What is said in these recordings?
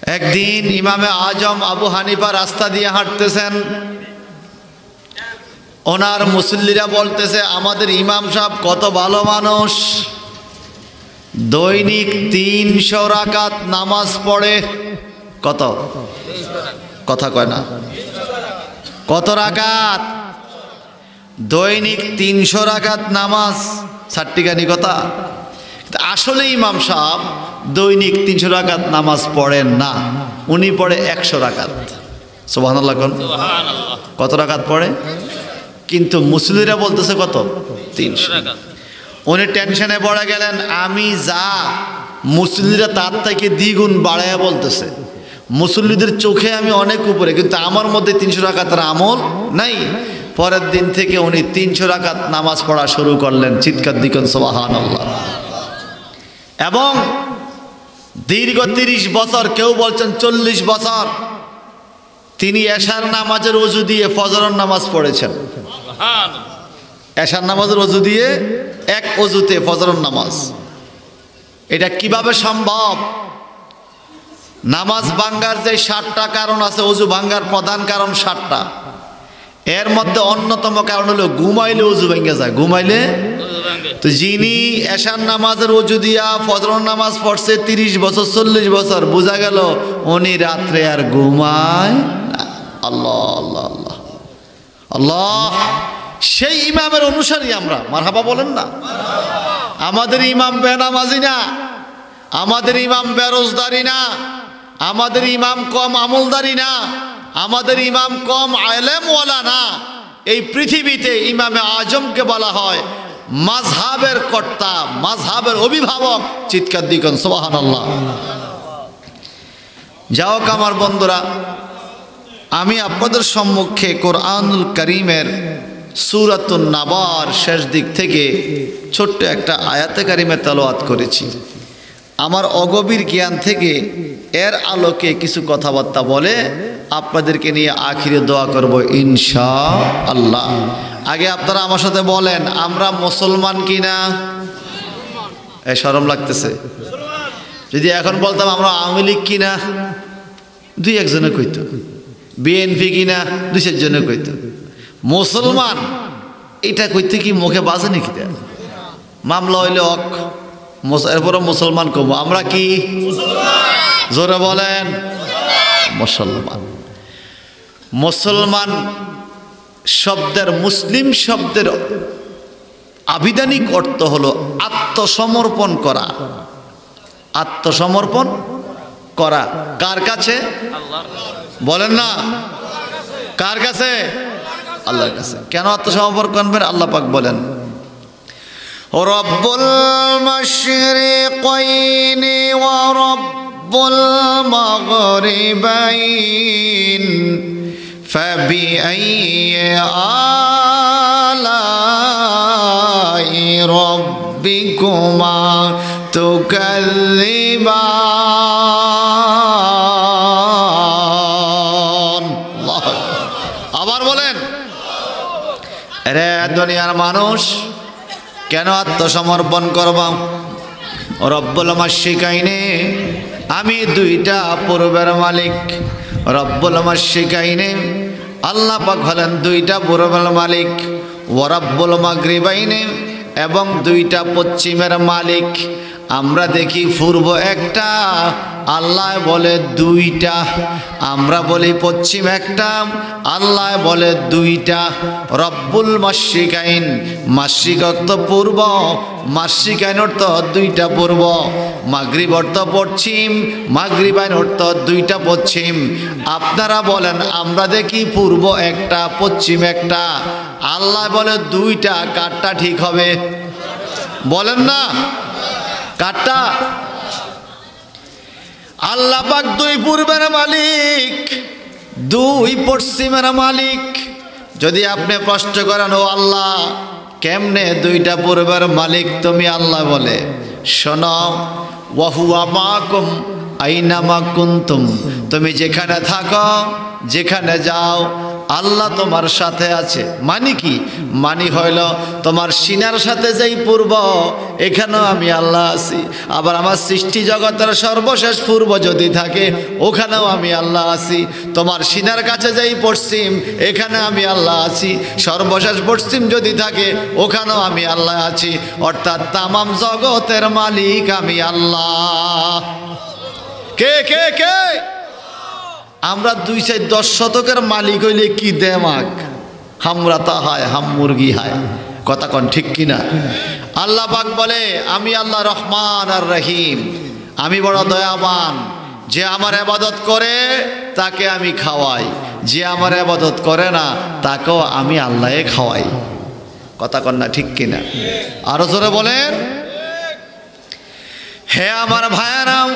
একদিন ইমামে আজম আবু হানিফা রাস্তা দিয়ে হাঁটতেছেন, ওনার মুসল্লিরা বলতেছে আমাদের ইমাম সাহেব কত ভালো মানুষ, দৈনিক 300 রাকাত নামাজ পড়ে। কত? কথা কয় না। কত রাকাত? দৈনিক 300 রাকাত নামাজ। সাট্টিকানি কথা। আসলে ইমাম সাহেব দৈনিক 300 রাকাত নামাজ পড়েন না, উনি পড়ে 100 রাকাত। সুবহানাল্লাহ। কত রাকাত পড়ে? কিন্তু মুসল্লিরা বলতেছে কত? 300 রাকাত। উনি টেনশনে পড়ে গেলেন, আমি যা মুসল্লিরা তার থেকে দ্বিগুণ বাড়ায়া বলতেছে, মুসল্লিদের চোখে আমি অনেক উপরে, কিন্তু আমার মধ্যে 300 রাকাতের আমল নাই। পরের দিন থেকে উনি 300 রাকাত নামাজ পড়া শুরু করলেন। চিৎকার দিকেন সুবহানাল্লাহ। এবং দীর্ঘ 30 বছর, কেউ বলছেন 40 বছর, তিনি এশার নামাজের ওযু দিয়ে ফজরের নামাজ পড়েছেন। এশার নামাজের ওযু দিয়ে এক ওযুতে ফজরের নামাজ। এটা কিভাবে সম্ভব? নামাজ ভাঙ্গার যে 7টা কারণ আছে, ওযু ভাঙ্গার প্রধান কারণ 7টা। এর মধ্যে অন্যতম কারণ হলো ঘুমাইলে ওযু ভেঙে যায়। ঘুমাইলে তো যিনি এশার নামাজের ওযু দিয়া ফজরের নামাজ পড়ছে 30 বছর 40 বছর, বোঝা গেল উনি রাত্রে আর ঘুমায় না। আল্লাহ আল্লাহ আল্লাহ আল্লাহ। সেই ইমামের অনুসারী আমরা। মারহাবা বলেন না? আমাদের ইমাম বেনামাজি না, আমাদের ইমাম বেরোজদারি না, আমাদের ইমাম কম আমলদারি না, আমাদের ইমাম কম আলেমওয়ালা না। এই পৃথিবীতে ইমামে আজমকে বলা হয় মাযহাবের কর্তা, মাযহাবের অভিভাবক। চিৎকার দিকেন সুবহানাল্লাহ। যাও আমার বন্ধুরা, আমি আপনাদের সম্মুখে কোরআনুল কারীমের সূরাতুন নাবার শেষ দিক থেকে ছোট্ট একটা আয়াতে কারিমে তেলাওয়াত করেছি। আমার অগভীর জ্ঞান থেকে এর আলোকে কিছু কথাবার্তা বলে আপনাদেরকে নিয়ে আখিরে দোয়া করব ইনশাআল্লাহ। আগে আপনারা আমার সাথে বলেন, আমরা মুসলমান কিনা? এ শরম লাগতেছে। যদি এখন বলতাম আমরা আওয়ামী লীগ কিনা, 2-1 জনে কইতো। বিএনপি কিনা, 2-4 জনে কইতো। মুসলমান এটা কইতে কি মুখে বাজে নাকি? মামলা হইলে হক, এরপরে মুসলমান কব। আমরা কি জোরে বলেন? মুসলমান। মুসলমান শব্দের, মুসলিম শব্দের আবিধানিক অর্থ হলো আত্মসমর্পণ করা। আত্মসমর্পণ করা কার কাছে? বলেন না, কার কাছে? আল্লাহর কাছে। কেন আত্মসমর্পণ করবেন? আল্লাহ পাক বলেন, রব্বুল মাশরিকাইনি ওয়া রব্বুল মাগরিবাইন ফাবিআইয়ি আলাই রাব্বিকুমা তুকাযযিবান। আবার বলেন, রে দুনিয়ার মানুষ, কেন আত্মসমর্পণ করবা? রব্বুল মাশরিকাইনে, আমি 2টা পূর্বের মালিক। রব্বুল মাশরিকাইনে, আল্লাহ পাক হলেন 2টা পূর্বের মালিক। ওয়া রব্বুল মাগরিবাইনে, এবং 2টা পশ্চিমের মালিক। আমরা দেখি পূর্ব একটা, আল্লাহ বলে 2টা। আমরা বলি পশ্চিম একটা, আল্লাহ বলে 2টা। রব্বুল মাশরিকাইন, মাশরিক অর্থ পূর্ব, মাশরিকাইন অর্থ 2টা পূর্ব, মাগরিব অর্থ পশ্চিম, মাগরিবাইন অর্থ 2টা পশ্চিম। আপনারা বলেন, আমরা দেখি পূর্ব একটা পশ্চিম একটা, আল্লাহ বলে 2টা। কারটা ঠিক হবে? বলেন না, কারটা? আল্লাহ পাক 2 পূর্বের মালিক, 2 পশ্চিমের মালিক। যদি আপনি প্রশ্ন করেন, ও আল্লাহ কেমনে 2টা পূর্বের মালিক তুমি? আল্লাহ বলে, শোনো, ওয়া হুয়া মাকুম আইনামা কুনতুম, তুমি যেখানে থাকো, যেখানে যাও, আল্লাহ তোমার সাথে আছে। মানে কি? মানে হইল তোমার সিনার সাথে যেই পূর্ব, এখানেও আমি আল্লাহ আছি। আবার আমার সৃষ্টি জগতের সর্বশেষ পূর্ব যদি থাকে, ওখানেও আমি আল্লাহ আছি। তোমার সিনার কাছে যেই পশ্চিম, এখানে আমি আল্লাহ আছি। সর্বশেষ পশ্চিম যদি থাকে, ওখানেও আমি আল্লাহ আছি। অর্থাৎ তামাম জগতের মালিক আমি আল্লাহ। কে কে কে? আমরা 2-10 শতকের মালিক হইলে কি দেমাগ, হামরা তা হয়, হাম মুরগি হয়। কথা কন ঠিক কিনা? আল্লাহ পাক বলে আমি আল্লাহ রহমান আর রহিম, আমি বড় দয়াবান। যে আমার ইবাদত করে তাকে আমি খাওয়াই, যে আমার ইবাদত করে না তাকেও আমি আল্লাহে খাওয়াই। কথা কন না ঠিক কিনা? আরো জোরে বলেন। হে আমার ভাইয়ারাও,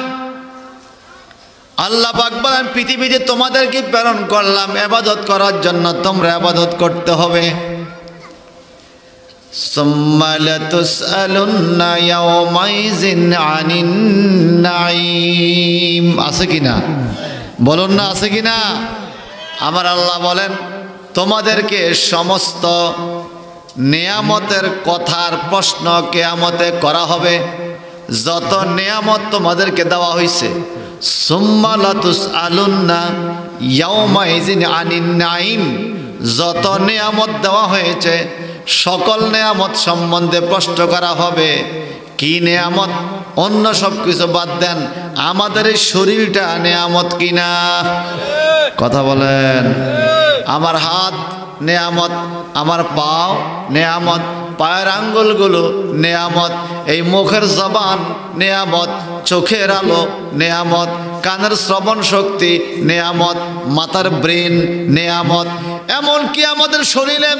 আল্লাহ পাক বলেন পৃথিবীতে তোমাদেরকে প্রেরণ করলাম ইবাদত করার জন্য, তোমরা ইবাদত করতে হবে। সুম্মা লাতুসআলুন্না ইয়াওমাইযিন আনিন নাঈম। আছে কিনা? বলুন না আছে কিনা? আমার আল্লাহ বলেন তোমাদেরকে সমস্ত নিয়ামতের কথার প্রশ্ন কিয়ামতে করা হবে। যত নিয়ামত তোমাদেরকে দেওয়া হয়েছে, সুম্মা লাতুসআলুন্না ইয়াওমাইযিন আনিন নাঈম, যত নিয়ামত দেওয়া হয়েছে সকল নিয়ামত সম্বন্ধে প্রশ্ন করা হবে। কি নিয়ামত? অন্য সব কিছু বাদ দেন, আমাদের এই শরীরটা নিয়ামত কিনা? কথা বলেন। আমার হাত নিয়ামত, আমার পাও নিয়ামত, পায়ের আঙ্গুলগুলো নিয়ামত, এই মুখের জবান নিয়ামত, চোখের আলো নিয়ামত, কানের শ্রবণ শক্তি নিয়ামত, মাথার ব্রেন নিয়ামত। এমনকি আমাদের শরীরে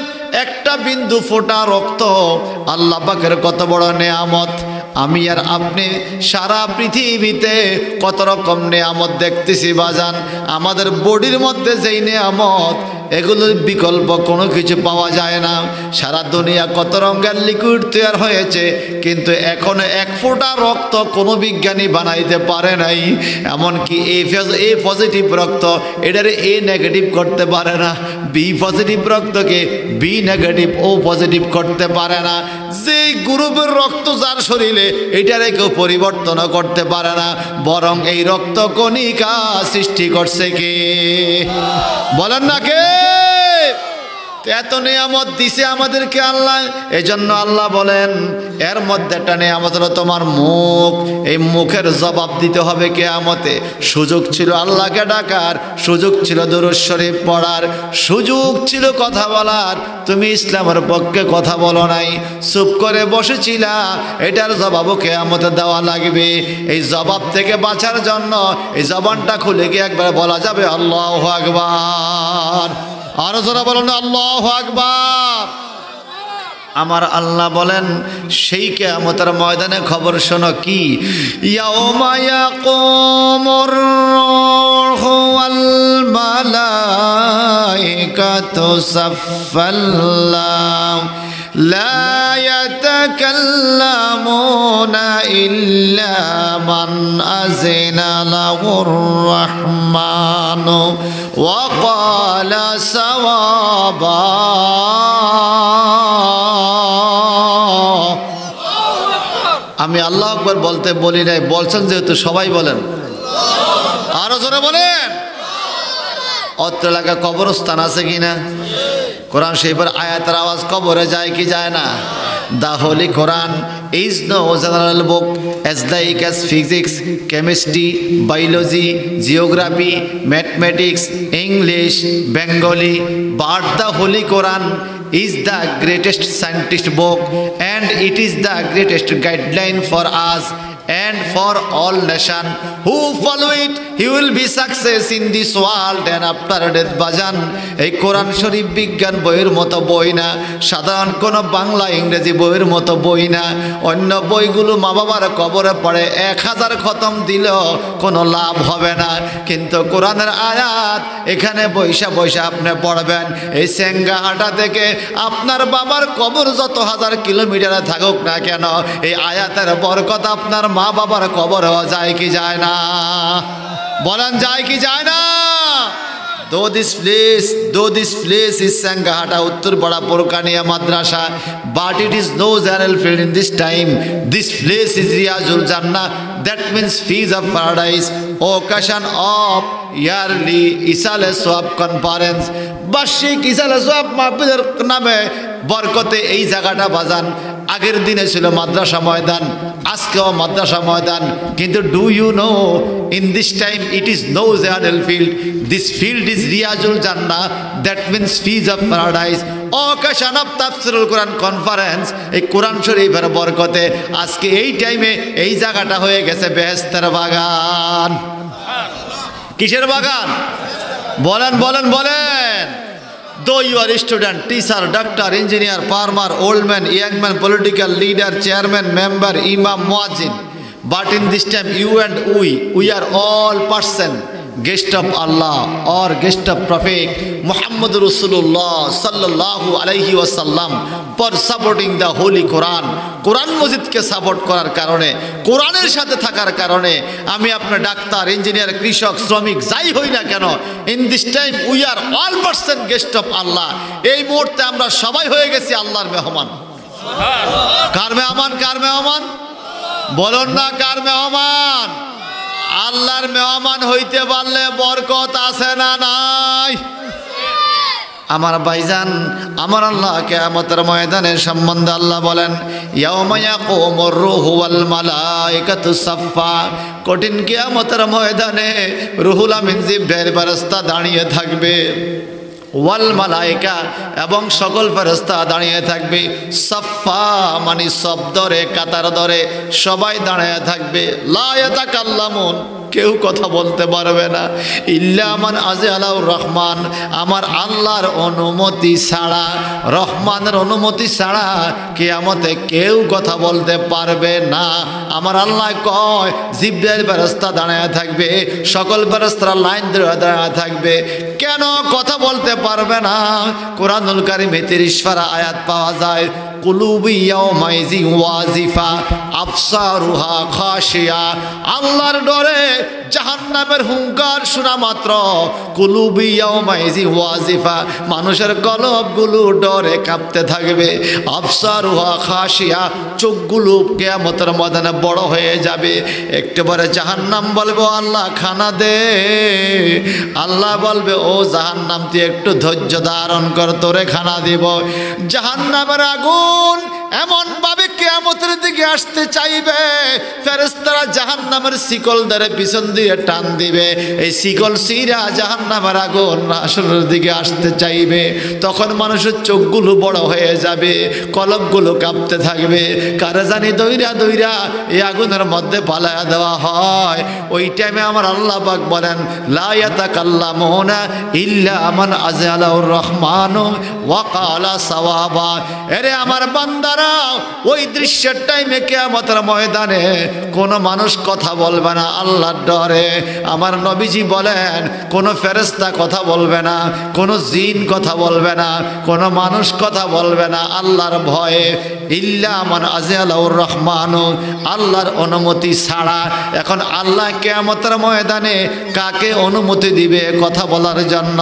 একটা বিন্দু ফোঁটা রক্ত আল্লাহ পাকের কত বড় নিয়ামত। আমি আর আপনি সারা পৃথিবীতে কত রকম নিয়ামত দেখতেছি বাজান। আমাদের বডির মধ্যে যেই নিয়ামত, এগুলোর বিকল্প কোনো কিছু পাওয়া যায় না। সারা দুনিয়া কত রঙের লিকুইড তৈরি হয়েছে, কিন্তু এখনো এক ফোঁটা রক্ত কোনো বিজ্ঞানী বানাইতে পারে নাই। এমনকি এ পজিটিভ রক্ত এটারে এ নেগেটিভ করতে পারে না, বি পজিটিভ রক্তকে বি নেগেটিভ ও পজিটিভ করতে পারে না। যেই গ্রুপের রক্ত যার শরীরে, এটারে কেউ পরিবর্তন করতে পারে না। বরং এই রক্ত কণিকা সৃষ্টি করছে কে? বলেন না কে? এত নিয়ামত দিছে আমাদেরকে আল্লাহ। এজন্য আল্লাহ বলেন এর মধ্যে একটা নিয়ামত হলো তোমার মুখ। এই মুখের জবাব দিতে হবে কিয়ামতে। সুযোগ ছিল আল্লাহকে ডাকার, সুযোগ ছিল দুরূদ শরীফ পড়ার, সুযোগ ছিল কথা বলার, তুমি ইসলামের পক্ষে কথা বলো নাই, চুপ করে বসেছিলা। এটার জবাবও কিয়ামতে দেওয়া লাগবে। এই জবাব থেকে বাঁচার জন্য এই জবানটা খুলে গিয়ে একবার বলা যাবে আল্লাহু আকবার। আরো যারা বলেন আল্লাহু আকবার। আমার আল্লাহ বলেন সেই কিয়ামতের ময়দানে খবর শোনো কি? ইয়াউমা ইয়াকুমুর রূহু ওয়াল মালাইকাতু সাফফান লা ইয়াতাকাল্লামুনা ইল্লা মান আযিনা লাহুর রাহমানু ওয়া ক্বালা সাওয়াবা। আমি আল্লাহু আকবার বলতে বলি নাই, বলছেন যেহেতু সবাই বলেন। আরো জোরে বলেন। অত্র এলাকা কবরস্থান আছে কিনা? কোরআন শরীফের আয়াতের আওয়াজ কবরে যায় কি যায় না? The Holy Quran is no general book as like as physics, chemistry, biology, geography, mathematics, English, Bengali, but the Holy Quran is the greatest scientist book, and it is the greatest guideline for us and for all nation. Who follow it, he will be success in this world and after death. বাজান এই কোরআন শরীফ বিজ্ঞান বইয়ের মতো বই না, সাধারণ কোনো বাংলা ইংরেজি বইয়ের মতো বই না। অন্য বইগুলো মা বাবার কবরে পড়ে 1000 খতম দিলেও কোনো লাভ হবে না, কিন্তু কোরআনের আয়াত এখানে বৈশা বৈশা আপনি পড়বেন। এই সেঙ্গাহাটা থেকে আপনার বাবার কবর যত 1000 কিলোমিটারে থাকুক না কেন, এই আয়াতের বরকত আপনার মা বাবার কবর যায় কি যায় না? বলেন যায় কি যায় না? though this place is Sangahata Uttarpara Purkaniya Madrasa, but it is no Zanel field in this time. This place is Riyazul Jannah, that means fees of paradise, occasion of yearly Isale Swab conference. Bashik Isale Swab Mapidar Name, Borkote Eizagata Bazan, আগের দিনে ছিল মাদ্রাসা ময়দান, আজকেও মাদ্রাসা ময়দান, কিন্তু do you know in this time it is no জাহানুল field, this field is রিয়াজুল জান্নাহ, that means fields of paradise. Occasion of তাফসিরুল কোরআন কনফারেন্স, এই কোরআন শরীফের বরকতে আজকে এই টাইমে এই জায়গাটা হয়ে গেছে বেহেশতের বাগান। কিসের বাগান? বলেন বলেন বলেন। Though you are a student, teacher, doctor, engineer, farmer, old man, young man, political leader, chairman, member, imam, muazzin, but in this time you and we are all person, guest of Allah or guest of Prophet Muhammad Rasulullah sallallahu alaihi wasallam for supporting the Holy Quran. কোরআন মসজিদকে support করার কারণে, কোরআনের সাথে থাকার কারণে আমি আপনার doctor, engineer, কৃষক, শ্রমিক যাই হই না কেন, in this time we are all person guest of আল্লাহ। এই মুহূর্তে আমরা সবাই হয়ে গেছি আল্লাহর মেহমান। কার মেহমান? কার মেহমান? বলুন না কার মেহমান? আল্লাহর মেহমান হইতে পারলে বরকত আছে না নাই? আমার ভাইজান, আমার আল্লাহ কিয়ামতের ময়দানের সম্বন্ধে আল্লাহ বলেন, ইয়াউমা ইয়াকুমুর রূহু ওয়াল মালায়েকাতু সাফফা, কঠিন কিয়ামতের ময়দানে রুহুল আমিন জিবরাইল ফেরেশতা দাঁড়িয়ে থাকবে, ওয়াল মালায়েকা এবং সকল ফেরেশতা দাঁড়িয়ে থাকবে, সাফফা মানে শব্দরে কাতার ধরে সবাই দাঁড়িয়ে থাকবে, লা ইয়াতাকাল্লামুন, কেউ কথা বলতে পারবে না, ইল্লা মান আযালাউর রহমান, আমার আল্লাহর অনুমতি ছাড়া, রহমানের অনুমতি ছাড়া কিয়ামতে কেউ কথা বলতে পারবে না। আমার আল্লাহ কয় জিবরাইল ফেরেশতা দাঁড়িয়ে থাকবে, সকল ফেরেশতারা লাইন ধরে দাঁড়িয়ে থাকবে। কেন কথা বলতে পারবে না? কোরআনুল কারীমে 30 পারা আয়াত পাওয়া যায়, কুলুবু ইয়াউমাইযি ওয়াজিফা আবসারুহা খাশিয়া, আল্লাহর ডরে জাহান্নামের হুঙ্কার শোনা মাত্র কুলুবু ইয়াউমাইযি ওয়াজিফা, মানুষের কলবগুলো ডরে কাঁপতে থাকবে, আবসারুহা খাশিয়া, চোখগুলো কিয়ামতের ময়দানে বড় হয়ে যাবে। একবারে জাহান্নাম বলবে আল্লাহ খানা দে, আল্লাহ বলবে ও জাহান্নাম তুই একটু ধৈর্য ধারণ কর, তোরে খানা দিব। জাহান্নামের আগুন এমন ভাবে কিয়ামতের দিকে আসতে চাইবে, ফেরেশতারা জাহান্নামের শিকল ধরে পিছন দিয়ে টান দিবে, এই শিকল ছিঁড়া জাহান্নামের আগুন আসলের দিকে আসতে চাইবে। তখন মানুষের চোখগুলো বড় হয়ে যাবে, কলবগুলো কাঁপতে থাকবে, কারে জানি দইরা দইরা এই আগুনের মধ্যে পালায়া দেওয়া হয়। ওই টাইমে আমার আল্লাহ পাক বলেন, লা ইয়াতাকাল্লামুনা ইল্লা মান আযালাউর রহমানু ওয়া ক্বালা সাওয়াবা। এরে আমার বান্দারা, ওই দৃশ্যের টাইমে কিয়ামতের ময়দানে কোনো মানুষ কথা বলবে না আল্লাহর ডরে। আমার নবীজি বলেন কোনো ফেরেশতা কথা বলবে না, কোনো জিন কথা বলবে না, কোনো মানুষ কথা বলবে না আল্লাহর ভয়ে, ইল্লা মান আযালাউর রহমানু, আল্লাহর অনুমতি ছাড়া। এখন আল্লাহ কিয়ামতের ময়দানে কাকে অনুমতি দিবে কথা বলার জন্য?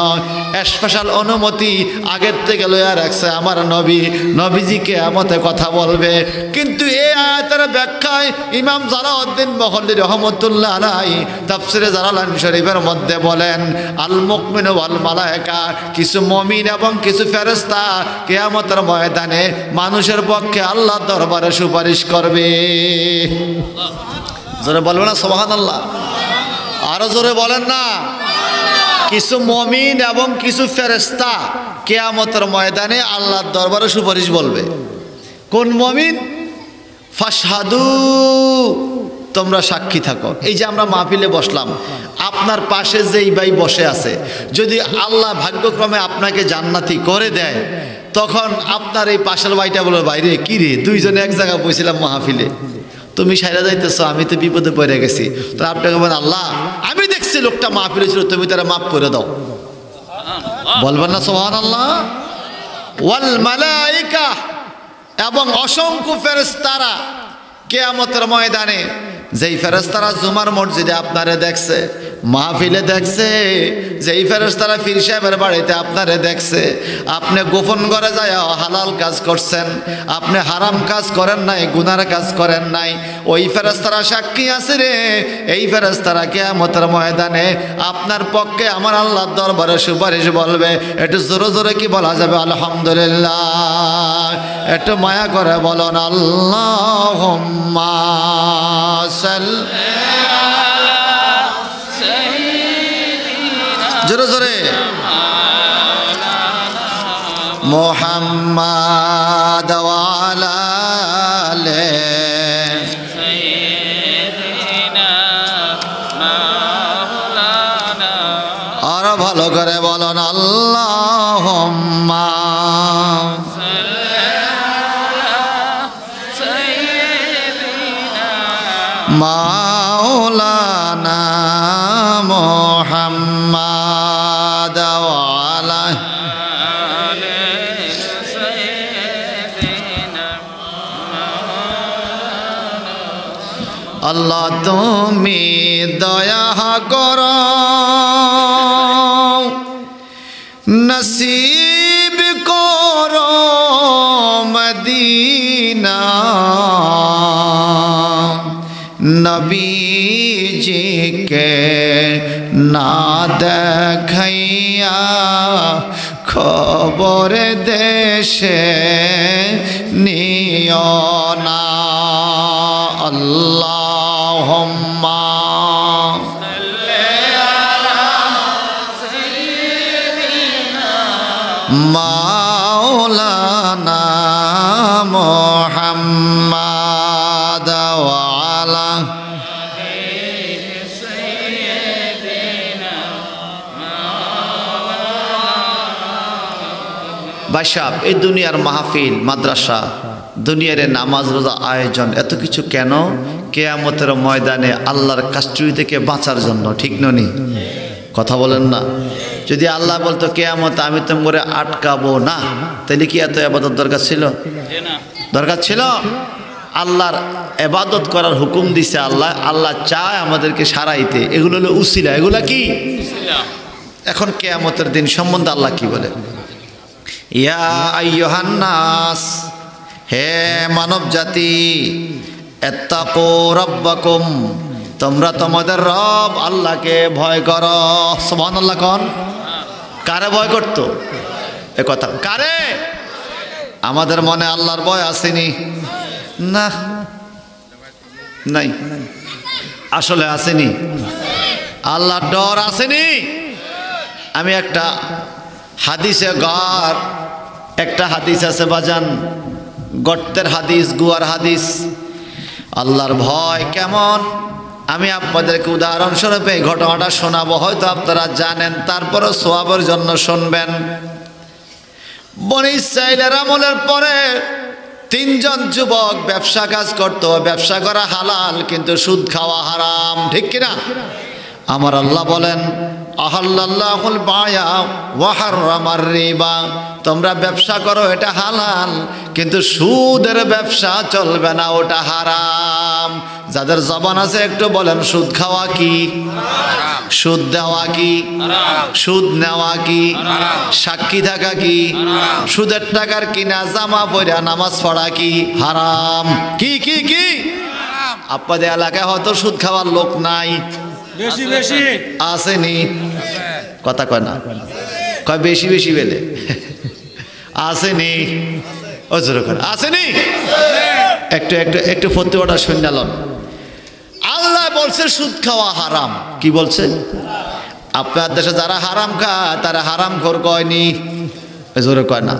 স্পেশাল অনুমতি আগের থেকে লইয়া রাখছে আমার নবী, নবীজি কিয়ামতে কথা বলবে। কিন্তু এই আয়াতের ব্যাখ্যায় ইমাম জালাউদ্দিন মহল্লি রহমতুল্লাহ আলাইহি তাফসিরে জালালাইন শরীফের মধ্যে বলেন, আল মুমিনু ওয়াল মালায়েকা, কিছু মুমিন এবং কিছু ফেরেশতা কিয়ামতের ময়দানে মানুষের পক্ষে আল্লাহর দরবারে সুপারিশ করবে। জোরে বলবেন না সুবহানাল্লাহ? আরো জোরে বলেন না। কিছু মুমিন এবং কিছু ফেরেশতা কিয়ামতের ময়দানে আল্লাহর দরবারে সুপারিশ বলবে। কোন মুমিন? ফাশহাদু, তোমরা সাক্ষী থাকো। এই যে আমরা মাহফিলে বসলাম, আপনার পাশে যেই ভাই বসে আছে, যদি আল্লাহ ভাগ্যক্রমে আপনাকে জান্নাতি করে দেয়, তখন আপনার এই পাশের ভাইটা বলে, বাইরে কি রে, দুইজনে এক জায়গায় বসছিলাম মাহফিলে, তুমি সাইরা যাইতেছ, আমি তো বিপদে পড়ে গেছি। তো আপনাকে বলেন, আল্লাহ আমি দেখছি লোকটা মাহফিলে ছিল, তুমি তারা মাফ করে দাও। বলবেন না সুবহানাল্লাহ? ওয়াল মালায়েকা, এবং অসংখ্য ফেরেশতারা কিয়ামতের ময়দানে, যেই ফেরেশতারা জুমার মসজিদে আপনারে দেখছে, মাহফিলে দেখছে যে এই ফেরেশতারা পীর সাহেবের বাড়িতে আপনারে দেখছে, আপনি গোপন করে যায় হালাল কাজ করছেন, আপনি হারাম কাজ করেন নাই, গুনার কাজ করেন নাই। ওই ফেরেশতারা সাক্ষী আছে রে, এই ফেরেশতারা কিয়ামতের ময়দানে আপনার পক্ষে আমার আল্লাহর দরবারে সুপারিশ বলবে। একটু জোরে জোরে কি বলা যাবে? আলহামদুলিল্লাহ। একটু মায়া করে বলুন আল্লাহুম্মা সাল্লি জোরে জোরে মুহাম্মাদ ওয়া আলা আলি সাইয়্যিদিনা মাওলানা। আর ভালো করে বলুন আল্লাহুম্মা সাল্লি আলা সাইয়্যিদিনা মাওলানা মুহাম্মাদ ওয়া আলা আলি সাইয়্যিদিনা মাওলানা। আল্লাহ তুমি দয়া করো, নসিব করো মদিনা, নবীজিকে না দেখাইয়া খবর দেশে নিও না। আল্লাহুম্মা মাওলানা মুহাম্মাদ ওয়া আলা সাইয়্যিদিনা মাওলানা। ভাই সাহেব, এই দুনিয়ার মাহফিল, মাদ্রাসা, দুনিয়ার নামাজ রোজা আয়োজন এত কিছু কেন? কিয়ামতের ময়দানে আল্লাহর কাস্টডি থেকে বাঁচার জন্য, ঠিক ননি? কথা বলেন না। যদি আল্লাহ বলতো কিয়ামত আমি তোমরা আটকাবো না, তাহলে কি এত ইবাদত দরকার ছিল? দরকার ছিল? আল্লাহর ইবাদত করার হুকুম দিছে আল্লাহ। আল্লাহ চায় আমাদেরকে সারাইতে। এগুলো হলো উসিলা। এগুলা কি? এখন কিয়ামতের দিন সম্বন্ধে আল্লাহ কি বলে? ইয়া আইয়ুহান নাস, হে মানব জাতি, ইত্তাকু রাব্বাকুম, তোমরা তোমাদের রব আল্লাহকে ভয় করো। সুবহানাল্লাহ। কোন কারে ভয় করত? এ কথা কারে? আমাদের মনে আল্লাহর ভয় আসেনি? না, নাই, আসলে আসেনি। আল্লাহর ডর আসেনি। আমি একটা হাদিসে গার, একটা হাদিস আছে বাজান, গর্তের হাদিস, গুয়ার হাদিস। আল্লাহর ভয় কেমন আমি আপনাদেরকে উদাহরণস্বরূপ এই ঘটনাটা শোনাবো। হয়তো আপনারা জানেন, তারপরও সওয়াবের জন্য শুনবেন। বনী ইসরাঈলের আমলের পরে তিনজন যুবক ব্যবসা কাজ করত। ব্যবসা করা হালাল, কিন্তু সুদ খাওয়া হারাম, ঠিক কিনা? আমার আল্লাহ বলেন আহাল্লাল্লাহুল বায়া ওয়া হাররামার রিবা, তোমরা ব্যবসা করো এটা হালাল, কিন্তু সুদের ব্যবসা চলবে না, ওটা হারাম। যাদের জবান আছে একটু বলেন সুদ খাওয়া কি? সুদ দেওয়া কি? সুদ নেওয়া কি? সাক্ষী থাকা কি? সুদের টাকার কিনা জামা পরা নামাজ পড়া কি? হারাম। কি কি কি? আপনাদের এলাকায় হয়তো সুদ খাওয়ার লোক নাই, বেশি বেশি আসেনি? কথা কয় না, কয় বেশি বেশি বেলে আসেনি? ও জোরে করে আসেনি? একটু একটু একটু ফতোয়াটা শুনলাম। আল্লাহ বলছে সুদ খাওয়া হারাম। কি বলছে? আপনার দেশে যারা হারাম খায় তারা হারামখোর কয়নি? জোরে কয় না,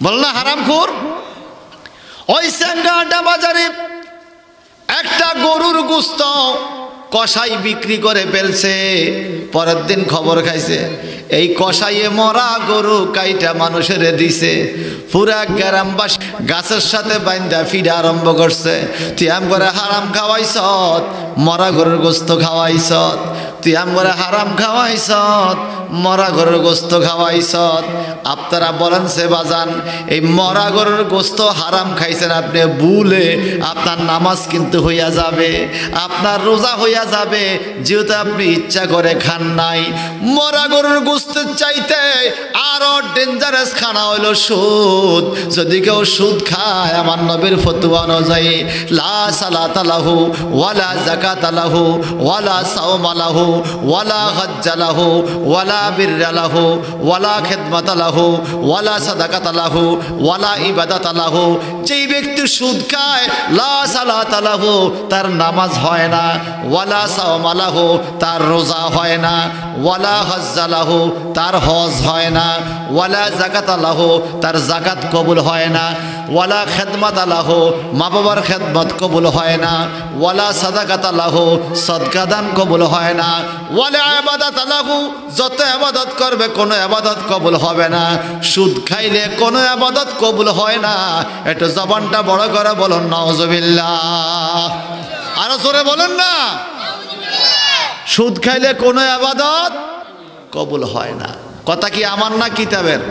বল না হারামখোর। ওই সেন্টারটা বাজারে একটা গরুর গোশত কষাই বিক্রি করে ফেলছে। পরের দিন খবর খাইছে এই কষাইয়ে মরা গরু কাইটা মানুষের দিছে। পুরা গ্রামবাসী গাছের সাথে বাইন্দা ফিরা আরম্ভ করছে। তুই আম করে হারাম খাওয়াইছত, মরা গরুর গোশত খাওয়াইছত, তুই আম করে হারাম খাওয়াইছত, মরা গরুর গোস্ত খাওয়াইছত। আপনারা বলেন সে বাজান, এই মরা গরুর গোস্ত হারাম খাইছেন আপনি ভুলে, আপনার নামাজ কিন্তু হইয়া যাবে, আপনার রোজা হইয়া যাবে, যেহেতু আপনি ইচ্ছা করে খান নাই। মরা গরুর গোস্তের চাইতে আরো ডেঞ্জারাস খানা হইল সুদ। যদি কেউ সুদ খায়, আমার নবীর ফতোয়া অনুযায়ী লা সালাতা লাহু ওয়ালা যাকাতা লাহু ওয়ালা সাওমা লাহু ওয়ালা হজ্জা লাহু ওয়ালা বিররা লাহু ওয়ালা খিদমাতা লাহু ওয়ালা সাদাকাতা লাহু ওয়ালা ইবাদাতা লাহু। যেই ব্যক্তি সুদ খায়, লা সালাতা লাহু তার নামাজ হয় না, ওয়ালা সাওমা লাহু তার রোজা হয় না, ওয়ালা হজ্জা লাহু তার হজ হয় না, ওয়ালা যাকাতা লাহু তার যাকাত কবুল হয় না, ওয়ালা খিদমাতা লাহু মা বাবার খেদমত কবুল হয় না, ওয়ালা সাদাকাতা লাহু সদকা দান কবুল হয় না, ওয়ালা ইবাদাতা লাহু যত ইবাদত করবে কোনো ইবাদত কবুল হবে না। সুদ খাইলে কোনো ইবাদত কবুল হয় না। একটু জবানটা বড় করে বলুন নাউজুবিল্লাহ, আরো জোরে বলুন না। সুদ খাইলে কোনো ইবাদত কবুল হয় না। কথা কি আমার না কিতাবের?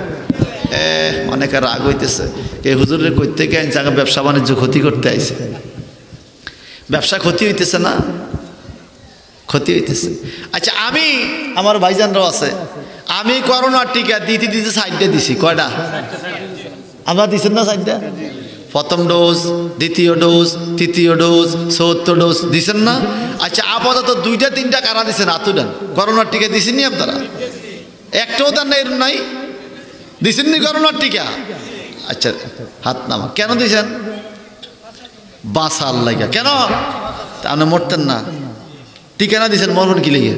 অনেকে রাগ হইতেছে, এই হুজুরের কই থেকে আনছে, ব্যবসা বাণিজ্য ক্ষতি করতে আইছে। ব্যবসা ক্ষতি হইতেছে না? ক্ষতি হইতেছে। আচ্ছা, আমি আমার ভাইজানরাও আছে, আমি করোনার টিকা দিতে দিতে সাইডে দিছি। কয়টা আমরা দিছেন না? সাইডটা প্রথম ডোজ, দ্বিতীয় ডোজ, তৃতীয় ডোজ, ৭৪ ডোজ দিছেন না? আচ্ছা, আপাতত 2টা 3টা কারা দিছেন? আতুডান করোনার টিকা দিছেননি আপনারা? একটাও তার নাই দিছেননি করোনার টিকা? আচ্ছা, হাত নামা। কেন দিছেন? বাঁচার লাগা। কেন? আপনি মরতেন না। টিকা না দিছেন, মরবেন কি লেগে?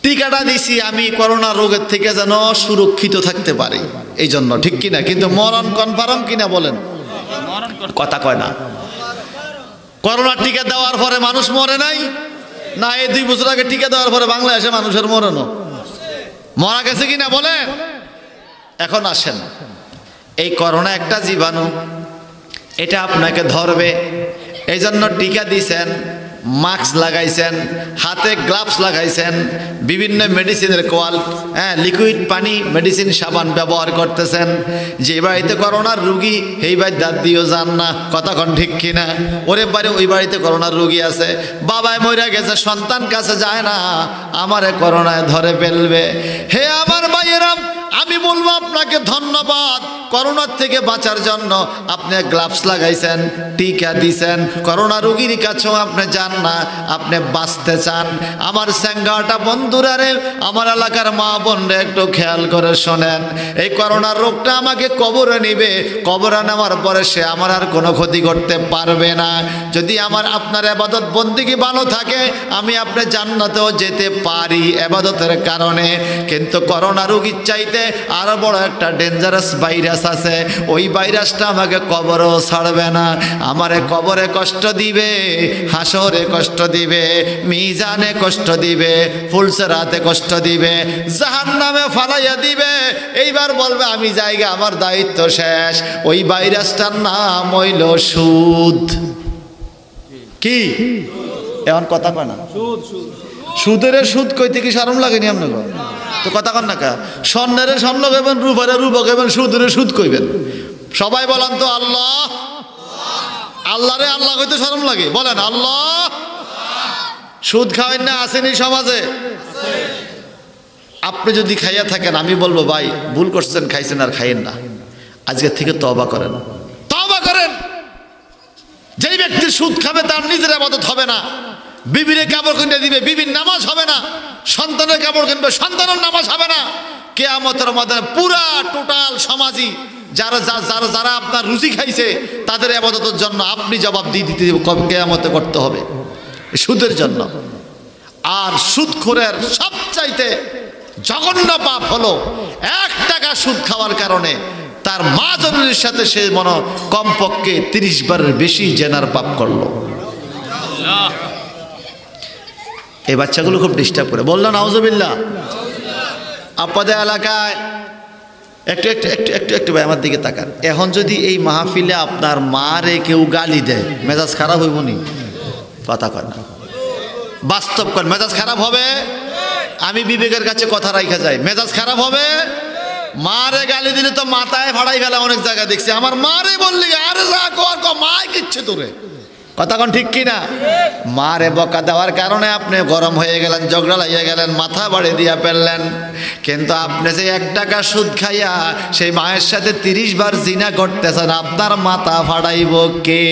টিকাটা দিছি আমি করোনা রোগের থেকে যেন সুরক্ষিত থাকতে পারি, এই জন্য। ঠিক কিনা? কিন্তু মরণ কনফার্ম কিনা বলেন? কথা কয় না। করোনার টিকা দেওয়ার পরে মানুষ মরে নাই না? এই 2 বছর আগে টিকা দেওয়ার পরে বাংলাদেশে মানুষের মরণও মারা গেছে কিনা বলেন? এখন আসেন, এই করোনা একটা জীবাণু, এটা আপনাকে ধরবে, এই জন্য টিকা দিছেন, মাস্ক লাগাইছেন, হাতে গ্লাভস লাগাইছেন, বিভিন্ন মেডিসিনের লিকুইড পানি, মেডিসিন, সাবান ব্যবহার করতেছেন। যে বাড়িতে করোনার রুগী এই বাড়ি দাঁত দিয়েও যান না। কতক্ষণ ঠিক কিনা? ওরে বাড়ি ওই বাড়িতে করোনার রুগী আছে, বাবায় মরে গেছে, সন্তান কাছে যায় না, আমারে করোনায় ধরে ফেলবে। হে আমার ভাইয়েরা, আমি বলবো আপনাকে ধন্যবাদ। করোনার থেকে বাঁচার জন্য আপনি গ্লাভস লাগাইছেন, টিকা দিছেন, করোনা রোগীর কাছেও আপনি যান না, আপনি বাঁচতে চান। আমার স্যাঙ্গাটা বন্ধুরা রে, আমার এলাকার মা বোনরা একটু খেয়াল করে শোনেন, এই করোনা রোগটা আমাকে কবরে নিবে, কবরে নেওয়ার পরে সে আমার আর কোনো ক্ষতি করতে পারবে না। যদি আমার আপনার ইবাদত বন্দেগী ভালো থাকে, আমি আপনি জান্নাতেও যেতে পারি ইবাদতের কারণে। কিন্তু করোনা রোগীর চাইতে আরো বড় একটা ডেঞ্জারাস ভাইরাস আছে, ওই ভাইরাসটা আমাকে কবরেও ছাড়বে না। আমারে কবরে কষ্ট দিবে, হাসরে কষ্ট দিবে, মিজানে কষ্ট দিবে, ফুলসেরাতে কষ্ট দিবে, জাহান্নামে ফালাইয়া দিবে। এইবার বলবে আমি জায়গা, আমার দায়িত্ব শেষ। ওই ভাইরাসটার নাম হইল সুদ। কি এমন কথা কয় না? সুদের সুদ কইতে কি শরম লাগেনি আপনাকে? তো কথা কন না কা? স্বর্ণের স্বর্ণ কইবেন, রূপারে রূপ কইবেন, সুদের সুদ কইবেন। সবাই বলেন তো আল্লাহ। আল্লাহরে আল্লাহ কইতে শরম লাগে? বলেন আল্লাহ। সুদ খাওয়েন না? আসেনি সমাজে? আপনি যদি খাইয়া থাকেন, আমি বলবো ভাই ভুল করছেন, খাইছেন আর খাইয়েন না, আজকের থেকে তওবা করেন। তওবা করেন। যেই ব্যক্তি সুদ খাবে তার নিজের ইবাদত হবে না, বিবিরে কাপড় কিনে দিবে, বিবির নামাজ হবে না, সন্তানের কাপড় কিনবে, সন্তানের নামাজ হবে না। কিয়ামতের ময়দানে পুরা টোটাল সমাজই যারা যারা যারা আপনার রুজি খাইছে তাদের ইবাদতের জন্য আপনি জবাব দিয়ে দিতে কিয়ামতে করতে হবে, সুদের জন্য। আর সুদখোরের সবচাইতে জঘন্য পাপ হলো 1 টাকা সুদ খাওয়ার কারণে তার মা জননীর সাথে সে কমপক্ষে 30 বারের বেশি জেনার পাপ করলো। এই বাচ্চাগুলো খুব ডিস্টার্ব করে। বললেন নাউজুবিল্লাহ। আপনাদের এলাকায় একটু একটু একটু একটু একটু ভাই আমার দিকে তাকান। এখন যদি এই মাহফিলে আপনার মারে কেউ গালি দেয়, মেজাজ খারাপ হইব নি? কথা কয় না, বাস্তব কর, মেজাজ খারাপ হবে? আমি বিবেকের কাছে কথা রাখা যায়, মেজাজ খারাপ হবে। মারে গালি দিলে তো মাথায় ফাড়াই ফেলা অনেক জায়গায় দেখছি। আমার মারে বললি আরে যা কর মায় কিচ্ছে তোরে, কথা কোন ঠিক কিনা? মারে বকা দেওয়ার কারণে আপনি গরম হয়ে গেলেন, ঝগড়া লাগিয়ে গেলেন, মাথা বাড়ি দিয়া ফেললেন। কিন্তু আপনি যে 1 টাকা সুদ খাইয়া সেই মায়ের সাথে 30 বার জিনা করতেছেন, আপনার মাথা ফাড়াইব কে?